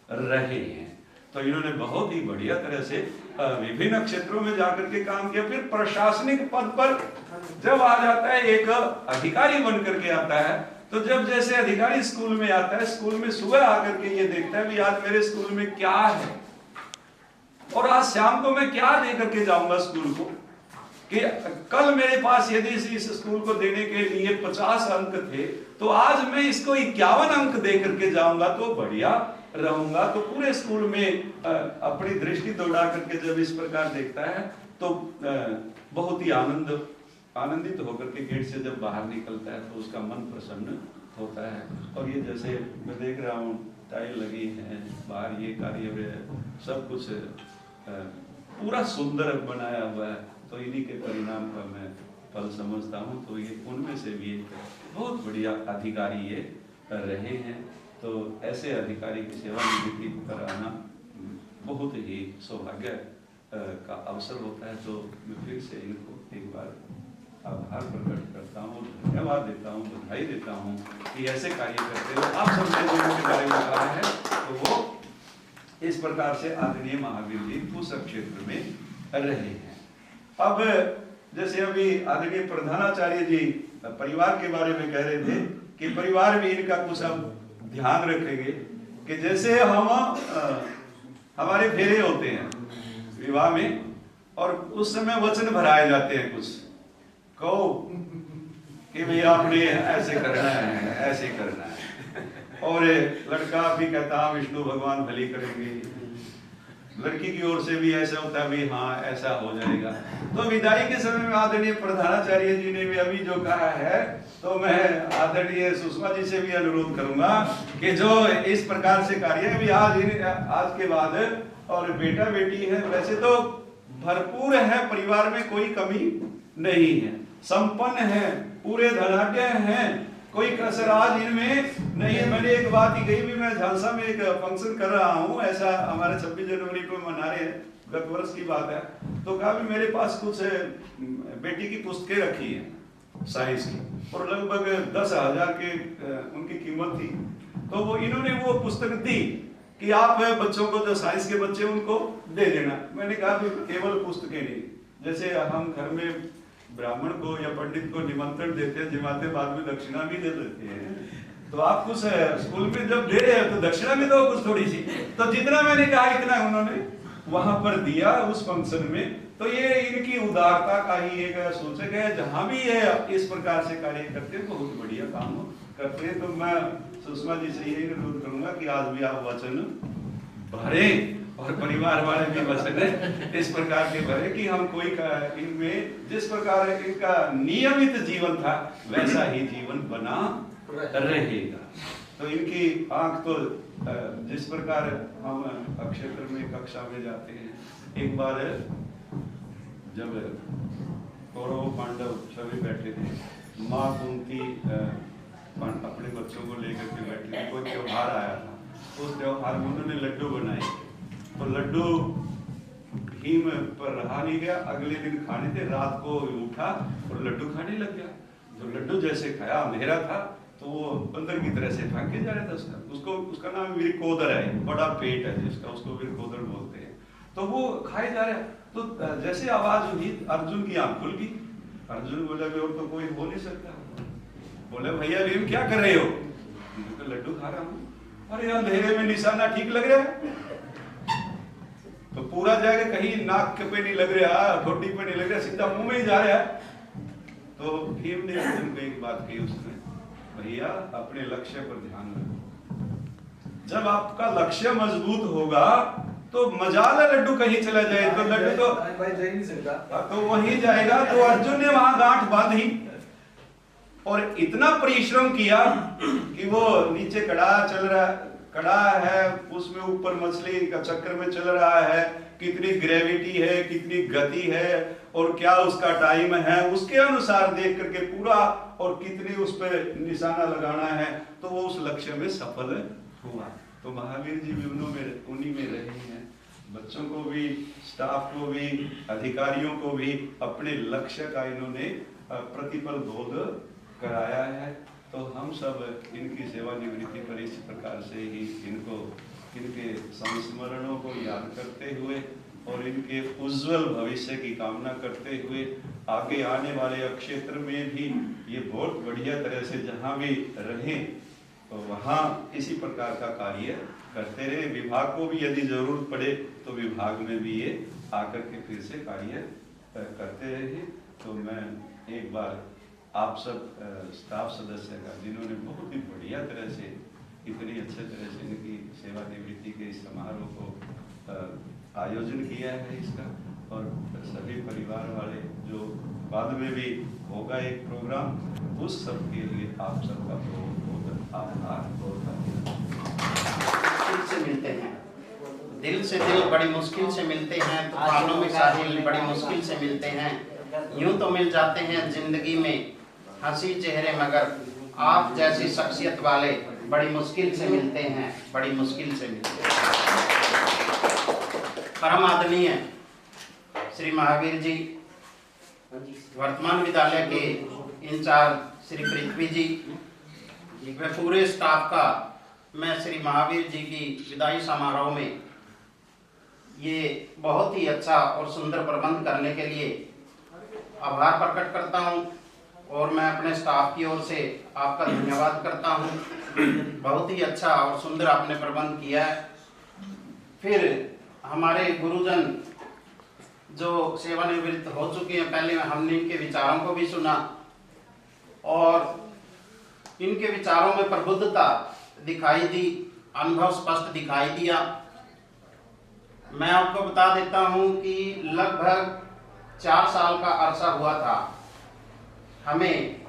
रहे हैं। तो इन्होंने बहुत ही बढ़िया तरह से विभिन्न क्षेत्रों में जाकर के काम किया। फिर प्रशासनिक पद पर जब आ जाता है, एक अधिकारी बन करके आता है, तो जब जैसे अधिकारी स्कूल में आता है, स्कूल में सुबह आकर के ये देखता है भी आज मेरे स्कूल में क्या है, और आज शाम को मैं क्या दे करके जाऊंगा स्कूल को, कि कल मेरे पास यदि इस स्कूल को देने के लिए 50 अंक थे, तो आज मैं इसको 51 अंक दे करके जाऊंगा तो बढ़िया रहूंगा। तो पूरे स्कूल में अपनी दृष्टि दौड़ा करके जब इस प्रकार देखता है, तो बहुत ही आनंदित होकर के गेट से जब बाहर निकलता है तो उसका मन प्रसन्न होता है। और ये जैसे मैं देख रहा हूँ टाइल लगी है बाहर, ये कार्य सब कुछ पूरा सुंदर बनाया हुआ है, तो इन्हीं के परिणाम का मैं फल समझता हूँ। तो ये उनमें से भी एक बहुत बढ़िया अधिकारी ये रहे हैं। तो ऐसे अधिकारी की सेवानिवृत्ति पर आना बहुत ही सौभाग्य का अवसर होता है। तो मैं फिर से इनको एक बार आभार प्रकट करता हूँ, धन्यवाद देता हूँ, बधाई देता हूँ कि ऐसे कार्य करते हुए आप सबने जो बारे में कहा है, तो वो इस प्रकार से आदरणीय महावीर जी उस क्षेत्र में रहे हैं। अब जैसे अभी आदरणीय प्रधानाचार्य जी परिवार के बारे में कह रहे थे कि परिवार भी इनका कुछ अब ध्यान रखेंगे कि जैसे हम हमारे फेरे होते हैं विवाह में, और उस समय वचन भराए जाते हैं, कुछ कहो कि भैया आपने ऐसे करना है, ऐसे करना है, और लड़का भी कहता हाँ विष्णु भगवान भली करेंगे, लड़की की ओर से भी ऐसा होता है भी हाँ ऐसा हो जाएगा। तो विदाई के समय में आदरणीय प्रधानाचार्य जी ने भी अभी जो कहा है, तो मैं आदरणीय सुषमा जी से भी अनुरोध करूंगा कि जो इस प्रकार से कार्य है भी आज के बाद, और बेटा बेटी है वैसे तो भरपूर है, परिवार में कोई कमी नहीं है, संपन्न है, पूरे धनाढ्य हैं, कोई कसर आज इनमें नहीं है। मैंने एक बात ही कही भी, मैं झांसा में एक फंक्शन कर रहा हूँ, ऐसा हमारे 26 जनवरी को मना रहे हैं, गत वर्ष की बात है, तो कहा भी मेरे पास कुछ बेटी की पुस्तकें रखी हैं साइंस की, और लगभग 10,000 के उनकी कीमत थी। तो वो इन्होंने वो पुस्तक दी कि आप बच्चों को, जो साइंस के बच्चे उनको दे देना। मैंने कहा भी केवल पुस्तकें नहीं, जैसे हम घर में ब्राह्मण को या पंडित को निमंत्रण देते हैं, जिमाते बाद में दक्षिणा भी दे देते हैं, तो आप कुछ स्कूल में जब दे रहे हैं तो दक्षिणा भी दो कुछ थोड़ी सी। तो जितना मैंने कहा इतना उन्होंने वहां पर दिया उस फंक्शन में। तो ये इनकी उदारता का ही एक सूचक है। जहां भी ये इस प्रकार से कार्य करते हैं बहुत बढ़िया काम करते हैं। तो मैं सुषमा जी से यही अनुरोध करूंगा कि आज भी आप वचन भरे और परिवार वाले भी वचन इस प्रकार के भरे कि हम कोई इनमें जिस प्रकार इनका नियमित जीवन था वैसा ही जीवन बना रहेगा। तो इनकी आंख तो जिस प्रकार हम क्षेत्र में कक्षा में जाते हैं, एक बार जब कौरव पांडव सभी बैठे थे, माँ कुंती अपने बच्चों को लेकर के बैठी थी, कोई त्योहार आया था, उस त्योहार में उन्होंने लड्डू बनाए। तो लड्डू भीम पर रहा नहीं गया, अगले दिन खाने थे, रात को उठा और लड्डू खाने लग गया। जो लड्डू जैसे खाया, अंधेरा था, तो वो बंदर की तरह से फेंके जा रहा था। उसका नाम विरकोदर है, बड़ा पेट है जिसका, उसको विरकोदर बोलते हैं। तो वो खाए जा रहा है, तो जैसे आवाज हुई अर्जुन की आंख खुल गई। अर्जुन बोला और तो कोई हो नहीं सकता। बोले भैया भीम क्या कर रहे हो? तो लड्डू खा रहा हूँ। अरे अंधेरे में निशाना ठीक लग रहा है? तो पूरा जाएगा, कहीं नाक पे नहीं लग रहा, ठोडी पे नहीं लग रहा, सीधा मुंह में ही जा रहा है। तो भीम ने अर्जुन को एक बात कही उसने, भैया अपने लक्ष्य पर ध्यान रखो। जब आपका लक्ष्य मजबूत होगा तो मजाल लड्डू कहीं चला जाए तो लड्डू तो भाई जा ही नहीं सकता, तो वहीं जाएगा। तो अर्जुन ने वहां गांठ बांधी और इतना परिश्रम किया कि वो नीचे कड़ा है, उसमें ऊपर मछली का चक्कर में चल रहा है, कितनी ग्रेविटी है, कितनी गति है और क्या उसका टाइम है, उसके अनुसार देख करके पूरा और कितनी उस पर निशाना लगाना है, तो वो उस लक्ष्य में सफल हुआ। तो महावीर जी भी उन्हीं में रहे हैं। बच्चों को भी, स्टाफ को भी, अधिकारियों को भी अपने लक्ष्य का इन्होंने प्रतिपल बोध कराया है। तो हम सब इनकी सेवानिवृत्ति पर इस प्रकार से ही इनके संस्मरणों को याद करते हुए और इनके उज्जवल भविष्य की कामना करते हुए आगे आने वाले क्षेत्र में भी ये बहुत बढ़िया तरह से जहाँ भी रहें तो वहाँ इसी प्रकार का कार्य करते रहे। विभाग को भी यदि जरूरत पड़े तो विभाग में भी ये आकर के फिर से कार्य करते रहे। तो मैं एक बार आप सब स्टाफ सदस्य का, जिन्होंने बहुत ही बढ़िया तरह से, इतनी अच्छे तरह से इनकी सेवानिवृत्ति के इस समारोह को आयोजन किया है इसका, और सभी परिवार वाले जो बाद में भी होगा एक प्रोग्राम, उस सब के लिए आप सबका बहुत बहुत आभार। दिल से मिलते हैं, दिल से दिल बड़ी मुश्किल से मिलते हैं, तूफानों में साहिल बड़ी मुश्किल से मिलते हैं। यूं तो मिल जाते हैं जिंदगी में हंसी चेहरे, मगर आप जैसी शख्सियत वाले बड़ी मुश्किल से मिलते हैं, बड़ी मुश्किल से मिलते हैं। परम आदरणीय श्री महावीर जी, वर्तमान विद्यालय के इंचार्ज श्री पृथ्वी जी व पूरे स्टाफ का मैं श्री महावीर जी की विदाई समारोह में ये बहुत ही अच्छा और सुंदर प्रबंध करने के लिए आभार प्रकट करता हूँ और मैं अपने स्टाफ की ओर से आपका धन्यवाद करता हूँ। बहुत ही अच्छा और सुंदर आपने प्रबंध किया है। फिर हमारे गुरुजन जो सेवानिवृत्त हो चुके हैं, पहले हमने इनके विचारों को भी सुना और इनके विचारों में प्रबुद्धता दिखाई दी, अनुभव स्पष्ट दिखाई दिया। मैं आपको बता देता हूं कि लगभग 4 साल का अरसा हुआ था हमें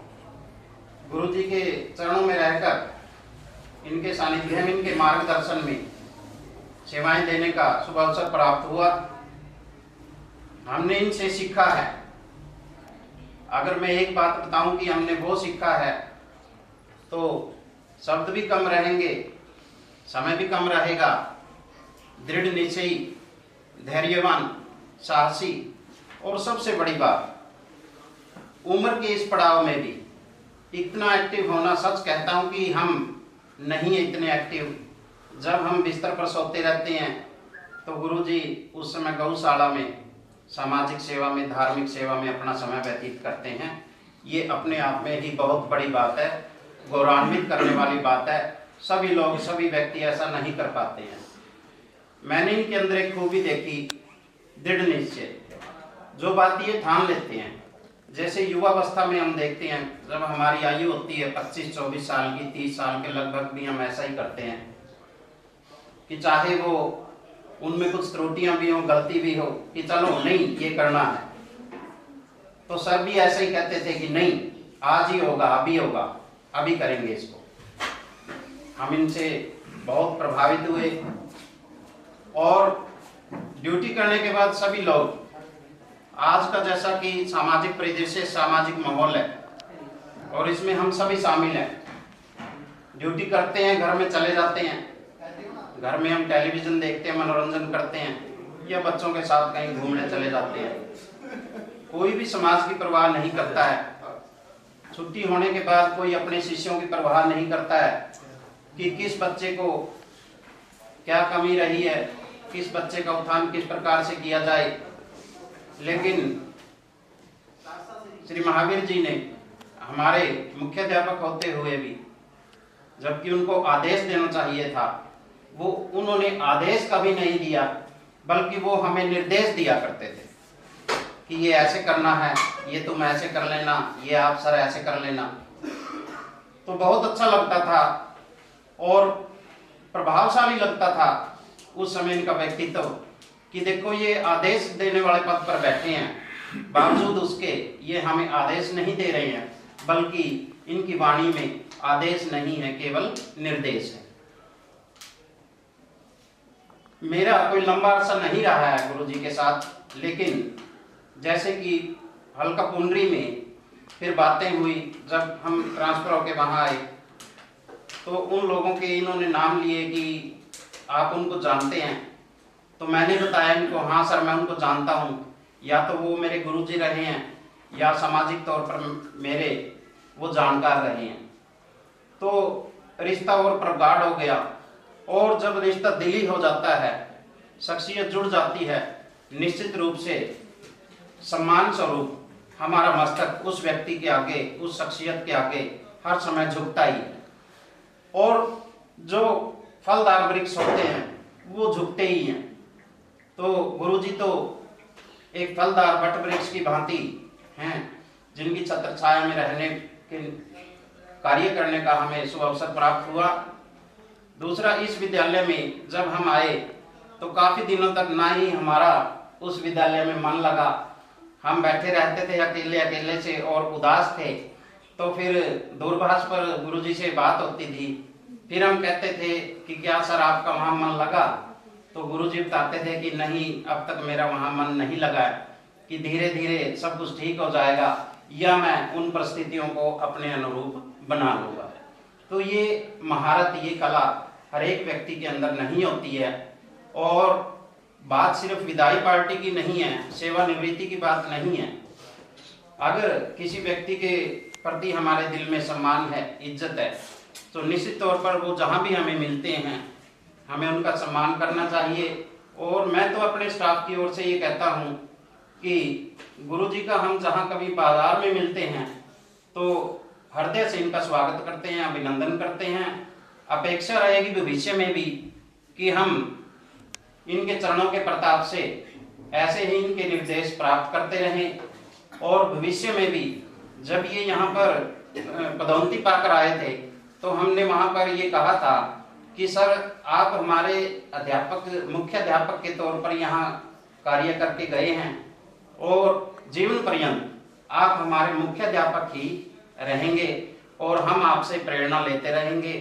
गुरुजी के चरणों में रहकर इनके सानिध्य में, इनके मार्गदर्शन में सेवाएं देने का शुभ अवसर प्राप्त हुआ। हमने इनसे सीखा है। अगर मैं एक बात बताऊं कि हमने वो सीखा है तो शब्द भी कम रहेंगे, समय भी कम रहेगा, दृढ़ निश्चयी, धैर्यवान, साहसी और सबसे बड़ी बात, उम्र के इस पड़ाव में भी इतना एक्टिव होना। सच कहता हूँ कि हम नहीं है इतने एक्टिव। जब हम बिस्तर पर सोते रहते हैं तो गुरुजी उस समय गौशाला में सामाजिक सेवा में, धार्मिक सेवा में अपना समय व्यतीत करते हैं। ये अपने आप में ही बहुत बड़ी बात है, गौरवान्वित करने वाली बात है। सभी लोग, सभी व्यक्ति ऐसा नहीं कर पाते हैं। मैंने इनके अंदर एक खूबी देखी, दृढ़ निश्चय। जो बात ये ठान लेते हैं, जैसे युवावस्था में हम देखते हैं, जब हमारी आयु होती है 25-24 साल की, 30 साल के लगभग भी हम ऐसा ही करते हैं कि चाहे वो उनमें कुछ त्रुटियां भी हो, गलती भी हो, कि चलो नहीं ये करना है, तो सर भी ऐसे ही कहते थे कि नहीं आज ही होगा, अभी होगा, अभी करेंगे इसको। हम इनसे बहुत प्रभावित हुए और ड्यूटी करने के बाद सभी लोग, आज का जैसा कि सामाजिक परिदृश्य, सामाजिक माहौल है और इसमें हम सभी शामिल हैं। ड्यूटी करते हैं, घर में चले जाते हैं, घर में हम टेलीविजन देखते हैं, मनोरंजन करते हैं या बच्चों के साथ कहीं घूमने चले जाते हैं। कोई भी समाज की परवाह नहीं करता है। छुट्टी होने के बाद कोई अपने शिष्यों की परवाह नहीं करता है कि किस बच्चे को क्या कमी रही है, किस बच्चे का उत्थान किस प्रकार से किया जाए। लेकिन श्री महावीर जी ने हमारे मुख्य अध्यापक होते हुए भी, जबकि उनको आदेश देना चाहिए था, वो उन्होंने आदेश कभी नहीं दिया, बल्कि वो हमें निर्देश दिया करते थे कि ये ऐसे करना है, ये तुम ऐसे कर लेना, ये आप सर ऐसे कर लेना। तो बहुत अच्छा लगता था और प्रभावशाली लगता था उस समय इनका व्यक्तित्व कि देखो ये आदेश देने वाले पद पर बैठे हैं, बावजूद उसके ये हमें आदेश नहीं दे रहे हैं, बल्कि इनकी वाणी में आदेश नहीं है, केवल निर्देश है। मेरा कोई लंबा अरसा नहीं रहा है गुरुजी के साथ, लेकिन जैसे कि हल्का पुंडरी में फिर बातें हुई, जब हम ट्रांसफर होके वहाँ आए तो उन लोगों के इन्होंने नाम लिए कि आप उनको जानते हैं। तो मैंने बताया इनको, हाँ सर मैं उनको जानता हूँ, या तो वो मेरे गुरुजी रहे हैं या सामाजिक तौर पर मेरे वो जानकार रहे हैं। तो रिश्ता और प्रगाढ़ हो गया और जब रिश्ता दिली हो जाता है, शख्सियत जुड़ जाती है, निश्चित रूप से सम्मान स्वरूप हमारा मस्तक उस व्यक्ति के आगे, उस शख्सियत के आगे हर समय झुकता ही है। और जो फलदार वृक्ष होते हैं वो झुकते ही हैं। तो गुरुजी तो एक फलदार वट वृक्ष की भांति हैं, जिनकी छत्र छाया में रहने के कार्य करने का हमें शुभ अवसर प्राप्त हुआ। दूसरा, इस विद्यालय में जब हम आए तो काफी दिनों तक ना ही हमारा उस विद्यालय में मन लगा। हम बैठे रहते थे अकेले अकेले से और उदास थे। तो फिर दूरभाष पर गुरुजी से बात होती थी, फिर हम कहते थे कि क्या सर आपका वहाँ मन लगा? तो गुरुजी बताते थे कि नहीं, अब तक मेरा वहाँ मन नहीं लगा है, कि धीरे धीरे सब कुछ ठीक हो जाएगा या मैं उन परिस्थितियों को अपने अनुरूप बना लूँगा। तो ये महारत, ये कला हर एक व्यक्ति के अंदर नहीं होती है। और बात सिर्फ विदाई पार्टी की नहीं है, सेवानिवृत्ति की बात नहीं है। अगर किसी व्यक्ति के प्रति हमारे दिल में सम्मान है, इज्जत है, तो निश्चित तौर पर वो जहाँ भी हमें मिलते हैं हमें उनका सम्मान करना चाहिए। और मैं तो अपने स्टाफ की ओर से ये कहता हूँ कि गुरुजी का हम जहाँ कभी बाजार में मिलते हैं तो हृदय से इनका स्वागत करते हैं, अभिनंदन करते हैं। अपेक्षा रहेगी भविष्य में भी कि हम इनके चरणों के प्रताप से ऐसे ही इनके निर्देश प्राप्त करते रहें। और भविष्य में भी जब ये यहाँ पर पदोन्नति पाकर आए थे तो हमने वहाँ पर ये कहा था कि सर आप हमारे अध्यापक, मुख्य अध्यापक के तौर पर यहाँ कार्य करके गए हैं और जीवन पर्यंत आप हमारे मुख्य अध्यापक ही रहेंगे और हम आपसे प्रेरणा लेते रहेंगे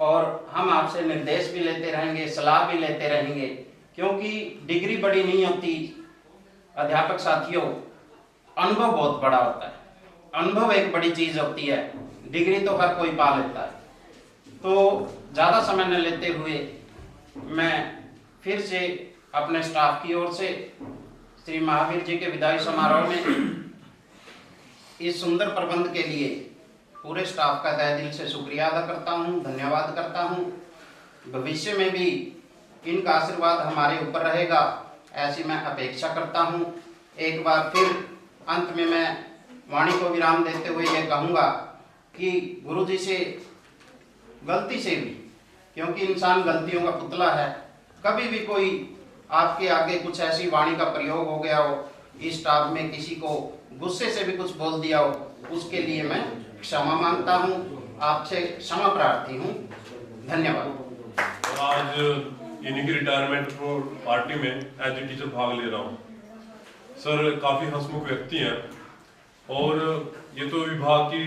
और हम आपसे निर्देश भी लेते रहेंगे, सलाह भी लेते रहेंगे। क्योंकि डिग्री बड़ी नहीं होती अध्यापक साथियों, अनुभव बहुत बड़ा होता है। अनुभव एक बड़ी चीज होती है, डिग्री तो हर कोई पा लेता है। तो ज़्यादा समय न लेते हुए मैं फिर से अपने स्टाफ की ओर से श्री महावीर जी के विदाई समारोह में इस सुंदर प्रबंध के लिए पूरे स्टाफ का तहे दिल से शुक्रिया अदा करता हूँ, धन्यवाद करता हूँ। भविष्य में भी इनका आशीर्वाद हमारे ऊपर रहेगा ऐसी मैं अपेक्षा करता हूँ। एक बार फिर अंत में मैं वाणी को विराम देते हुए ये कहूँगा कि गुरु जी से गलती से भी, क्योंकि इंसान गलतियों का पुतला है, कभी भी कोई आपके आगे कुछ ऐसी वाणी का प्रयोग हो गया हो, इस स्टाफ में किसी को गुस्से से भी कुछ बोल दिया हो, उसके लिए मैं क्षमा मांगता हूँ, आपसे क्षमा प्रार्थी हूँ। धन्यवाद। आज इन्हीं की रिटायरमेंट पार्टी में एज ए टीचर भाग ले रहा हूँ। सर काफ़ी हंसमुख व्यक्ति हैं और ये तो विभाग की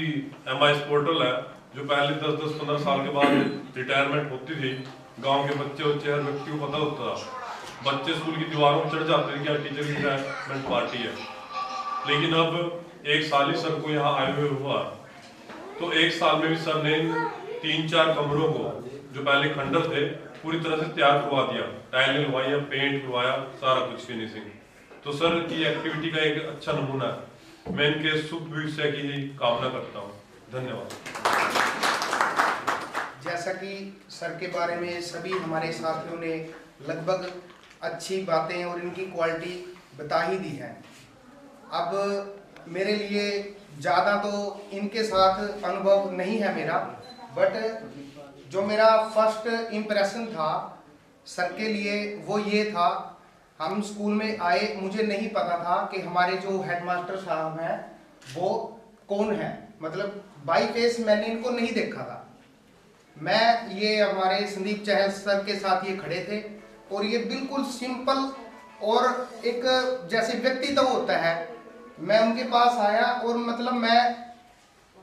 MIS पोर्टल है जो पहले 10-15 साल के बाद रिटायरमेंट होती थी। गांव के बच्चे हर व्यक्ति को पता होता था। बच्चे स्कूल की दीवारों पर चढ़ जाते थे कि यार टीचर की रिटायरमेंट पार्टी है। लेकिन अब 1 साल ही सर को यहाँ आए हुए हुआ, तो 1 साल में भी सर ने 3-4 कमरों को जो पहले खंडर थे पूरी तरह से तैयार करवा दिया, टाइलें लगवाई, पेंट करवाया, सारा कुछ फिनिशिंग। तो सर की एक्टिविटी का एक अच्छा नमूना है। मैं इनके शुभ भविष्य की ही कामना करता हूँ। धन्यवाद। जैसा कि सर के बारे में सभी हमारे साथियों ने लगभग अच्छी बातें और इनकी क्वालिटी बता ही दी है। अब मेरे लिए ज़्यादा तो इनके साथ अनुभव नहीं है मेरा, बट जो मेरा फर्स्ट इम्प्रेशन था सर के लिए वो ये था, हम स्कूल में आए, मुझे नहीं पता था कि हमारे जो हेडमास्टर साहब हैं वो कौन है, मतलब बाई फेस मैंने इनको नहीं देखा था। मैं ये हमारे संदीप चहल सर के साथ ये खड़े थे और ये बिल्कुल सिंपल और एक जैसे व्यक्तित्व होता है, मैं उनके पास आया और मतलब मैं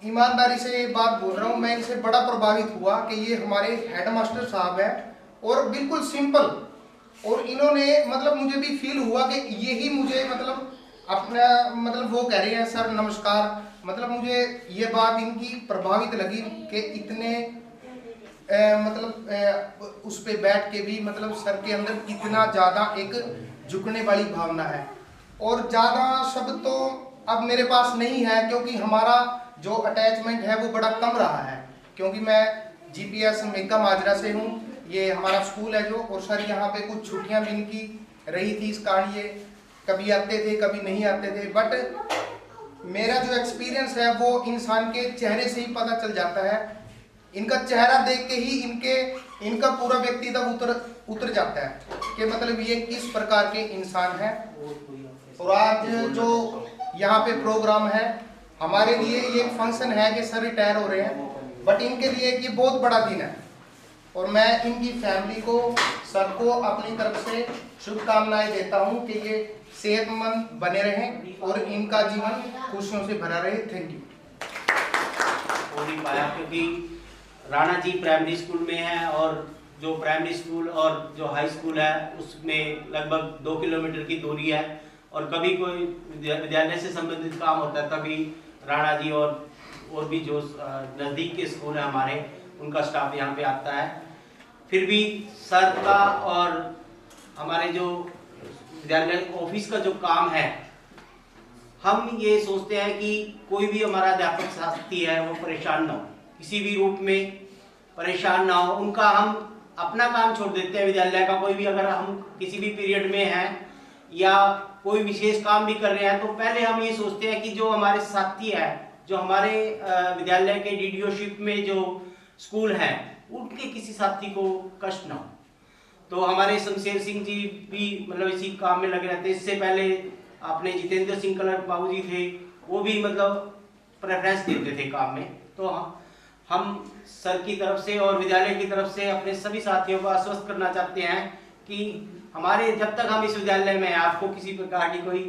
ईमानदारी से ये बात बोल रहा हूँ, मैं इनसे बड़ा प्रभावित हुआ कि ये हमारे हेडमास्टर साहब हैं और बिल्कुल सिंपल, और इन्होंने मतलब मुझे भी फील हुआ कि यही मुझे मतलब अपना मतलब वो कह रहे हैं सर नमस्कार, मतलब मुझे ये बात इनकी प्रभावित लगी कि इतने उस पे बैठ के भी मतलब सर के अंदर इतना ज़्यादा एक झुकने वाली भावना है। और ज़्यादा शब्द तो अब मेरे पास नहीं है क्योंकि हमारा जो अटैचमेंट है वो बड़ा कम रहा है, क्योंकि मैं GPS मेगा माजरा से हूँ, ये हमारा स्कूल है जो, और सर यहाँ पे कुछ छुट्टियाँ भी इनकी रही थी इस कारण ये कभी आते थे कभी नहीं आते थे, बट मेरा जो एक्सपीरियंस है वो इंसान के चेहरे से ही पता चल जाता है। इनका चेहरा देख के ही इनका पूरा व्यक्तित्व उतर जाता है कि मतलब ये किस प्रकार के इंसान हैं। और आज जो यहाँ पे प्रोग्राम है हमारे लिए ये फंक्शन है कि सर रिटायर हो रहे हैं, बट इनके लिए ये बहुत बड़ा दिन है और मैं इनकी फैमिली को सर को अपनी तरफ से शुभकामनाएं देता हूँ कि ये सेहतमंद बने रहें और इनका जीवन खुशियों से भरा रहे। Thank you. हो नहीं पाया क्योंकि राणा जी प्राइमरी स्कूल में है और जो प्राइमरी स्कूल और जो हाई स्कूल है उसमें लगभग 2 किलोमीटर की दूरी है, और कभी कोई विद्यालय से संबंधित काम होता है तभी राणा जी और भी जो नज़दीक के स्कूल है हमारे उनका स्टाफ यहाँ पे आता है। फिर भी सर का और हमारे जो विद्यालय ऑफिस का जो काम है, हम ये सोचते हैं कि कोई भी हमारा अध्यापक साथी है वो परेशान ना हो, किसी भी रूप में परेशान ना हो। उनका हम अपना काम छोड़ देते हैं विद्यालय का, कोई भी अगर हम किसी भी पीरियड में हैं या कोई विशेष काम भी कर रहे हैं तो पहले हम ये सोचते हैं कि जो हमारे साथी है, जो हमारे विद्यालय के DDOship में जो स्कूल हैं उनके किसी साथी को कष्ट ना हो। तो हमारे शमशेर सिंह जी भी मतलब इसी काम में लगे रहते हैं। इससे पहले अपने जितेंद्र सिंह क्लर्क बाबू जी थे, वो भी मतलब प्रेफरेंस देते थे काम में। तो हम सर की तरफ से और विद्यालय की तरफ से अपने सभी साथियों को आश्वस्त करना चाहते हैं कि हमारे जब तक हम इस विद्यालय में हैं आपको किसी प्रकार की कोई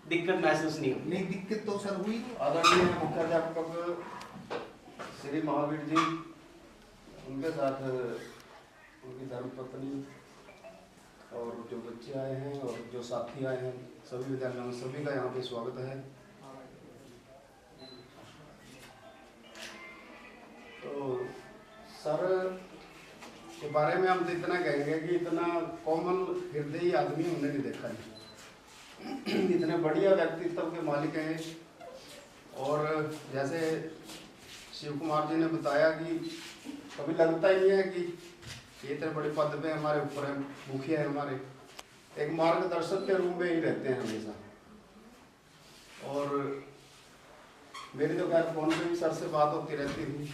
दिक्कत महसूस नहीं होगी। नहीं, दिक्कत तो सर हुई। आदरणीय मुख्याध्यापक श्री महावीर जी, उनके साथ उनकी धर्मपत्नी और जो बच्चे आए हैं और जो साथी आए हैं, सभी विद्यालयों में सभी का यहाँ पे स्वागत है। तो सर के बारे में हम तो इतना कहेंगे कि इतना कोमल हृदयी आदमी हमने नहीं देखा है। इतने बढ़िया व्यक्तित्व के मालिक हैं। और जैसे शिव कुमार जी ने बताया कि कभी लगता ही नहीं है कि ये इतने बड़े पद पे हमारे ऊपर है, मुखिया है हमारे, एक मार्गदर्शक के रूप में ही रहते हैं हमेशा। और मेरी तो खैर फोन पे भी सर से बात होती रहती थी,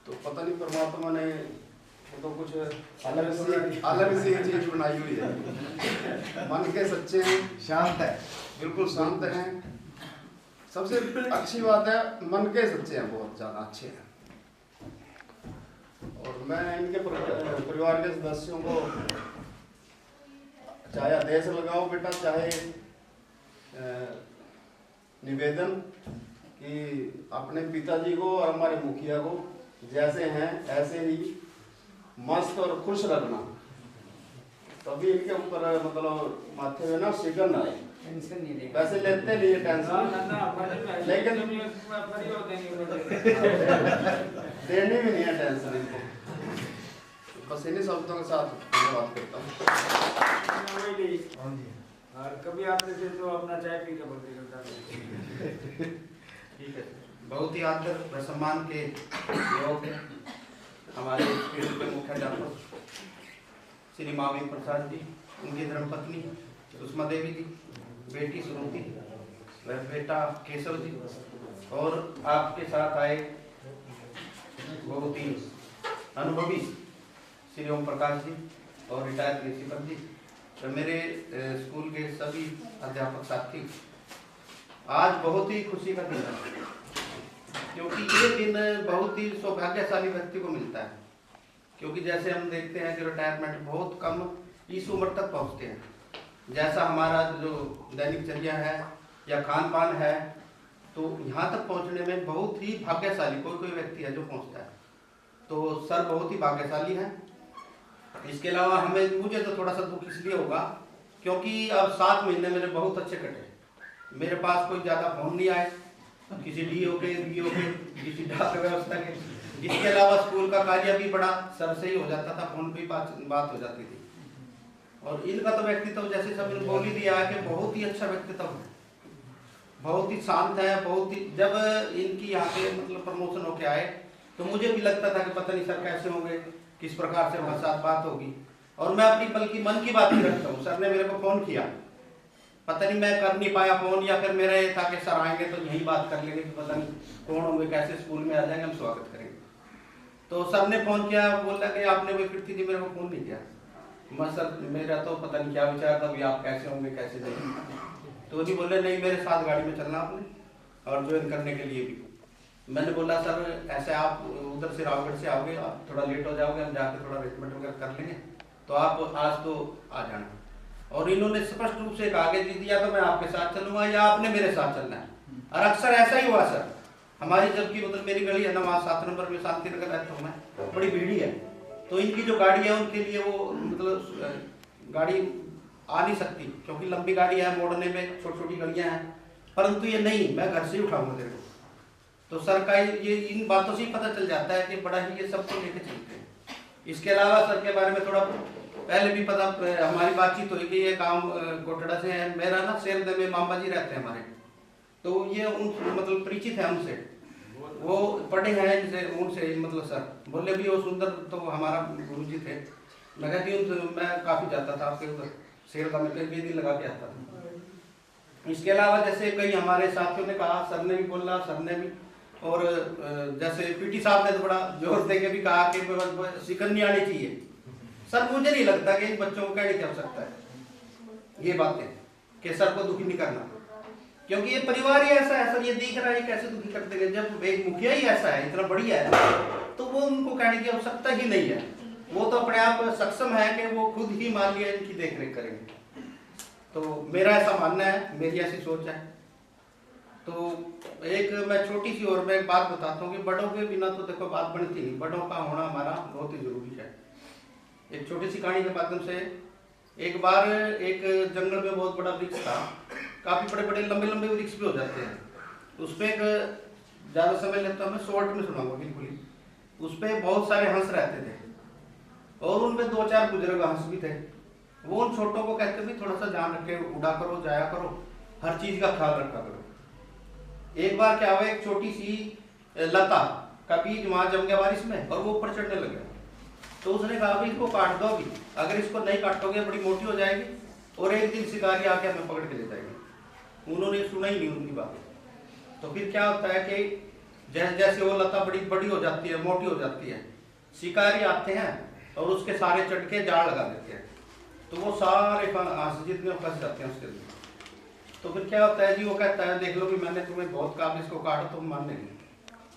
तो पता नहीं परमात्मा ने तो कुछ अलग सी चीज बनाई हुई है। मन के सच्चे हैं, शांत है, बिल्कुल शांत हैं। सबसे अच्छी बात है मन के सच्चे हैं, बहुत ज़्यादा अच्छे हैं। और मैं इनके परिवार के सदस्यों को चाहे आदेश लगाओ बेटा, चाहे निवेदन कि अपने पिताजी को और हमारे मुखिया को जैसे हैं ऐसे ही मस्त और खुश रखना, तभी इनके ऊपर मतलब माथे में ना शिकन आए। टेंशन नहीं लेगा, पैसे लेते नहीं है टेंशन, लेकिन देने भी नहीं है टेंशन इनको। बस इन्हीं शब्दों के साथ धन्यवाद करता हूँ। और कभी आते थे तो अपना चाय पी के बोलते करता। ठीक है, बहुत ही आदर व सम्मान के योग्य हमारे स्कूल के मुख्याध्यापक श्री मावी प्रसाद जी, उनकी धर्मपत्नी सुषमा देवी जी, बेटी सुरुति व बेटा केशव जी, और आपके साथ आए बहुत ही अनुभवी श्री ओम प्रकाश जी और रिटायर्ड प्रिंसिपल जी, और मेरे स्कूल के सभी अध्यापक साथी। आज बहुत ही खुशी का दिन है, क्योंकि ये दिन बहुत ही सौभाग्यशाली व्यक्ति को मिलता है। क्योंकि जैसे हम देखते हैं कि रिटायरमेंट बहुत कम इस उम्र तक पहुंचते हैं। जैसा हमारा जो दैनिकचर्या है या खान पान है, तो यहाँ तक पहुँचने में बहुत ही भाग्यशाली कोई व्यक्ति है जो पहुँचता है। तो सर बहुत ही भाग्यशाली है। इसके अलावा मुझे तो थोड़ा सा दुख इसलिए होगा क्योंकि अब 7 महीने मेरे बहुत अच्छे कटे। मेरे पास कोई ज़्यादा फोन नहीं आए, किसी डीओ के किसी डाक व्यवस्था के। इसके अलावा स्कूल का कार्य भी बड़ा सर से ही हो जाता था, फोन पे बात हो जाती थी। और इनका तो व्यक्तित्व जैसे सब बोल ही दिया है कि बहुत ही अच्छा व्यक्तित्व है, बहुत ही शांत है, बहुत ही। जब इनकी यहाँ पे मतलब प्रमोशन होके आए तो मुझे भी लगता था कि पता नहीं सर कैसे होंगे, किस प्रकार से हमारे साथ बात होगी। और मैं अपनी बल्कि मन की बात नहीं रखता हूँ। सर ने मेरे को फोन किया, पता नहीं मैं कर नहीं पाया फोन, या फिर मेरा ये था कि सर आएंगे तो यही बात कर लेंगे, पता नहीं कौन होंगे, कैसे स्कूल में आ जाएंगे, हम स्वागत करेंगे। तो सर ने फोन किया, बोला कि आपने वो कीर्ति जी मेरे को फोन नहीं किया। मैं सर मेरा तो पता नहीं क्या विचार था, आप कैसे होंगे कैसे नहीं। तो नहीं बोले नहीं मेरे साथ गाड़ी में चलना आपने और ज्वाइन करने के लिए भी। मैंने बोला सर ऐसे आप उधर से रावगढ़ से आओगे, आप थोड़ा लेट हो जाओगे, हम जाके थोड़ा अरेंजमेंट वगैरह कर लेंगे, तो आप आज तो आ जाना। और इन्होंने स्पष्ट रूप से कहा कि दीदी या तो मैं आपके साथ चलूंगा या आपने मेरे साथ चलना है। और अक्सर ऐसा ही हुआ सर। हमारी जबकि मतलब मेरी गली है ना, वहाँ 7 नंबर में शांति नगर रहता हूँ मैं, बड़ी भीड़ी है, तो इनकी जो गाड़ी है उनके लिए वो मतलब गाड़ी आ नहीं सकती क्योंकि लंबी गाड़ी है, मोड़ने में छोटी छोटी गलियाँ हैं। परंतु ये नहीं, मैं घर से ही उठाऊंगा तेरे को। तो सर का ये इन बातों से ही पता चल जाता है कि बड़ा ही ये सबको लेके चलते हैं। इसके अलावा सर के बारे में थोड़ा पहले भी पता हमारी बातचीत हुई कि ये काम कोटड़ा से है। मेरा ना शेरदे में मामा जी रहते हैं हमारे, तो ये उन मतलब परिचित है उनसे, वो पढ़े हैं इनसे, उनसे मतलब सर बोले भी वो सुंदर तो हमारा गुरु जी थे। मैं कहती हूँ मैं काफ़ी जाता था आपके उधर शेरदा में, कई दिन लगा के आता था। इसके अलावा जैसे कई हमारे साथियों ने कहा, सर ने भी बोला, सर ने भी, और जैसे पीटी साहब ने तो बड़ा जोर दे के भी कहा कि शिकन नहीं आनी चाहिए। सर मुझे नहीं लगता कि इन बच्चों को कहने की आवश्यकता है ये बातें कि सर को दुखी नहीं करना, क्योंकि ये परिवार ही ऐसा है सर। ये दिख रहा है कैसे दुखी कर देंगे, जब एक मुखिया ही ऐसा है, इतना बढ़िया है, तो वो उनको कहने की आवश्यकता ही नहीं है। वो तो अपने आप सक्षम है कि वो खुद ही मान लिया इनकी देख रेख करेंगे। तो मेरा ऐसा मानना है, मेरी ऐसी सोच है। तो एक मैं छोटी सी और मैं एक बात बताता हूँ कि बड़ों के बिना तो देखो बात बनती नहीं, बड़ों का होना हमारा बहुत ही जरूरी है। एक छोटी सी कहानी के माध्यम से, एक बार एक जंगल में बहुत बड़ा वृक्ष था, काफी बड़े बड़े लंबे लंबे वृक्ष भी हो जाते हैं। उस पर एक ज़्यादा समय लगता है, मैं शॉर्ट में सुनाऊंगा बिल्कुल ही। उस पे बहुत सारे हंस रहते थे और उनपे 2-4 बुजुर्ग हंस भी थे। वो उन छोटों को कहते भी थोड़ा सा ध्यान रख के उड़ा करो, जाया करो, हर चीज का ख्याल रखा करो। एक बार क्या हुआ, एक छोटी सी लता का बीज वहां जम गया बारिश में और वो ऊपर चढ़ने लग गया। तो उसने कहा भाई इसको काट दो, अभी अगर इसको नहीं काटोगे बड़ी मोटी हो जाएगी और एक दिन शिकारी आके हमें पकड़ के ले जाएगी। उन्होंने सुना ही नहीं उनकी बात। तो फिर क्या होता है कि जैसे जैसे वो लता बड़ी बड़ी हो जाती है, मोटी हो जाती है, शिकारी आते हैं और उसके सारे चढ़ के जाल लगा देते हैं। तो वो सारे जितने फंस जाते हैं उसके अंदर। तो फिर क्या होता है जी, वो कहता है देख लो कि मैंने तुम्हें बहुत कहा इसको काटो, तुम मान नहीं।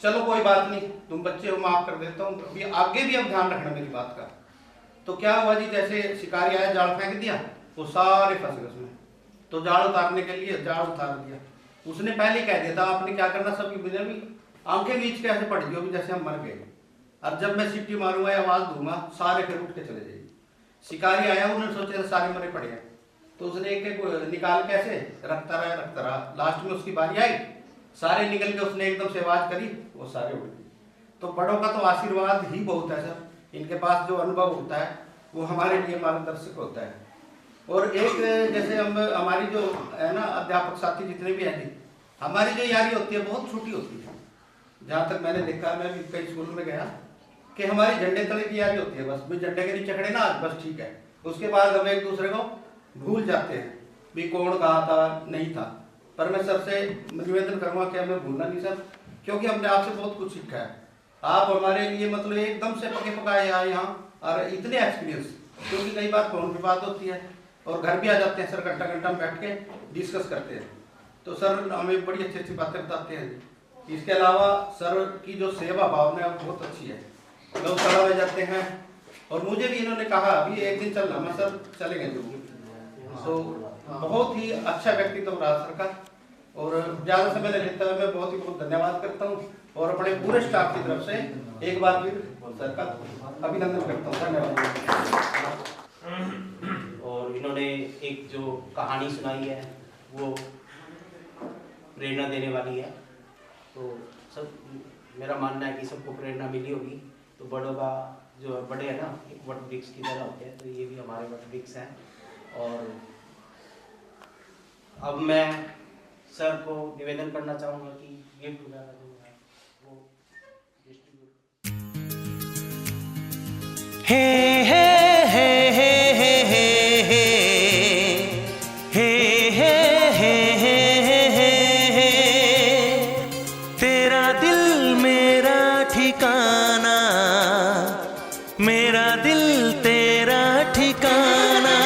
चलो कोई बात नहीं, तुम बच्चे हो, माफ कर देता हूँ, अभी आगे भी अब ध्यान रखना मेरी बात का। तो क्या हुआ जी, जैसे शिकारी आया जाल फेंक दिया, वो सारे फंस गए उसमें। तो जाल उतारने के लिए जाल उतार दिया। उसने पहले कह दिया था आपने क्या करना, सबकी मुझे भी आंखें बीच के ऐसे पड़ गई अभी जैसे हम मर गए, और जब मैं सीटी मारूंगा आवाज दूंगा सारे फिर उठ के चले जाइए। शिकारी आया, उन्होंने सोचा सारे मरे पड़े हैं। तो उसने एक एक निकाल के ऐसे रखता रहा। लास्ट में उसकी बारी आई, सारे निकल के उसने एकदम से आवाज करी, वो सारे उड़ गए। तो बड़ों का तो आशीर्वाद ही बहुत है सर, इनके पास जो अनुभव होता है वो हमारे लिए मार्गदर्शक होता है। और एक जैसे हम हमारी जो है ना अध्यापक साथी जितने भी हैं जी, हमारी जो यारी होती है बहुत छोटी होती है। जहाँ तक मैंने देखा, मैं भी कई स्कूल में गया कि हमारी झंडे तले की यारी होती है, बस भी झंडे के नीचे खड़े ना आज बस ठीक है। उसके बाद हम एक दूसरे को भूल जाते हैं भी कौन कहा था नहीं था। पर मैं सर से निवेदन करूंगा कि हमें भूलना नहीं सर, क्योंकि हमने आपसे बहुत कुछ सीखा है। आप हमारे लिए मतलब एकदम से पके पकाए आए यहाँ, और इतने एक्सपीरियंस, क्योंकि कई बार फोन पे बात होती है और घर भी आ जाते हैं सर, घंटा घंटा बैठ के डिस्कस करते हैं। तो सर हमें बड़ी अच्छी अच्छी बातें बताते हैं। इसके अलावा सर की जो सेवा भावना है बहुत अच्छी है। गौशाला में जाते हैं और मुझे भी इन्होंने कहा अभी एक दिन चलना, मैं सर चलेंगे जरूर। तो बहुत ही अच्छा व्यक्तित्व रहा सर का, और ज्यादा समय नहीं लेता है, मैं बहुत ही बहुत धन्यवाद करता हूँ और अपने पूरे स्टाफ की तरफ से एक बार फिर सर का अभिनंदन करता हूँ। धन्यवाद। और इन्होंने एक जो कहानी सुनाई है वो प्रेरणा देने वाली है। तो सब मेरा मानना है कि सबको प्रेरणा मिली होगी। तो बड़ों का जो बड़े है ना एक वट वृक्ष की तरह होते हैं, तो ये भी हमारे वट वृक्ष हैं। और अब मैं सर को निवेदन करना चाहूँगा कि गिफ्ट वगैरह जो है वो डिस्ट्रीब्यूट। हे हे हे हे हे हे हे हे हे हे तेरा दिल मेरा ठिकाना, मेरा दिल तेरा ठिकाना,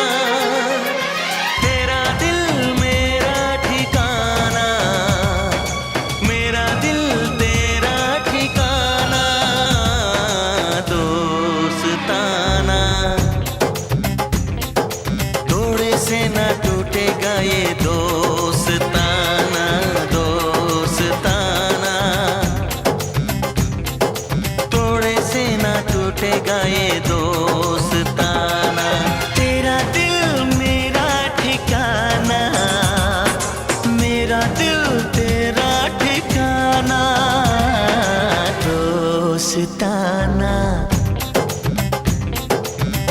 तेरा दिल मेरा ठिकाना, मेरा दिल तेरा ठिकाना, दोस्ताना। तोड़े से ना टूटेगा ये दोस्ताना, दोस्ताना। तोड़े से ना टूटेगा ये दोस्ताना। तेरा दिल मेरा ठिकाना, मेरा दिल तेरा ठिकाना, दोस्ताना।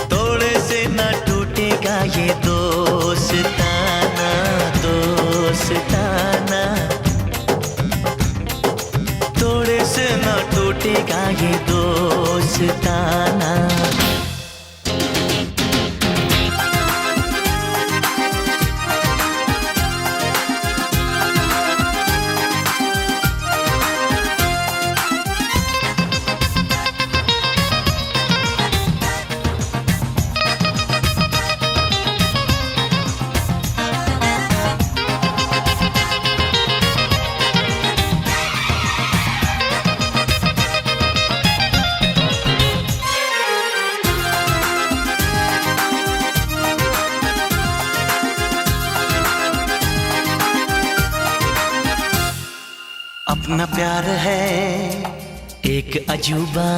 तोड़े से ना टूटेगा ये दोस्ताना, दोस्ताना। तोड़े से ना टूटेगा ये दोस्ताना। अपना प्यार है एक अजूबा,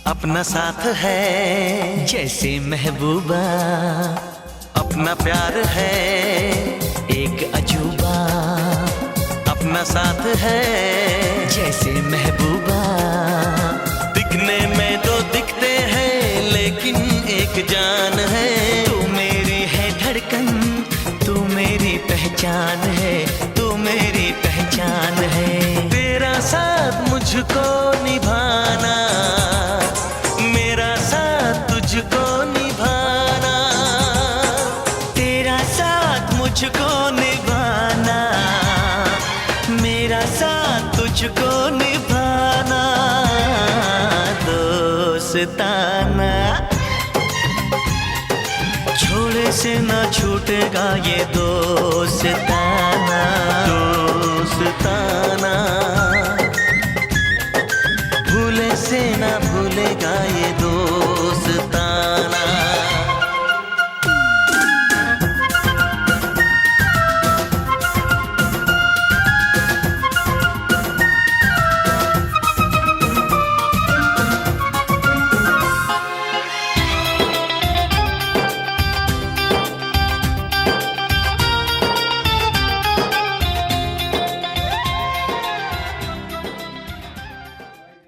अपना साथ है जैसे महबूबा। अपना प्यार है एक अजूबा, अपना साथ है जैसे महबूबा। जान है, तू मेरी है धड़कन, तू मेरी पहचान है, तू मेरी पहचान है। तेरा साथ मुझको निभाना, मेरा साथ तुझको निभाना, तेरा साथ मुझको निभाना, मेरा साथ तुझको निभाना, दोस्ताना। छोड़े से ना छूटेगा ये दोस्ताना।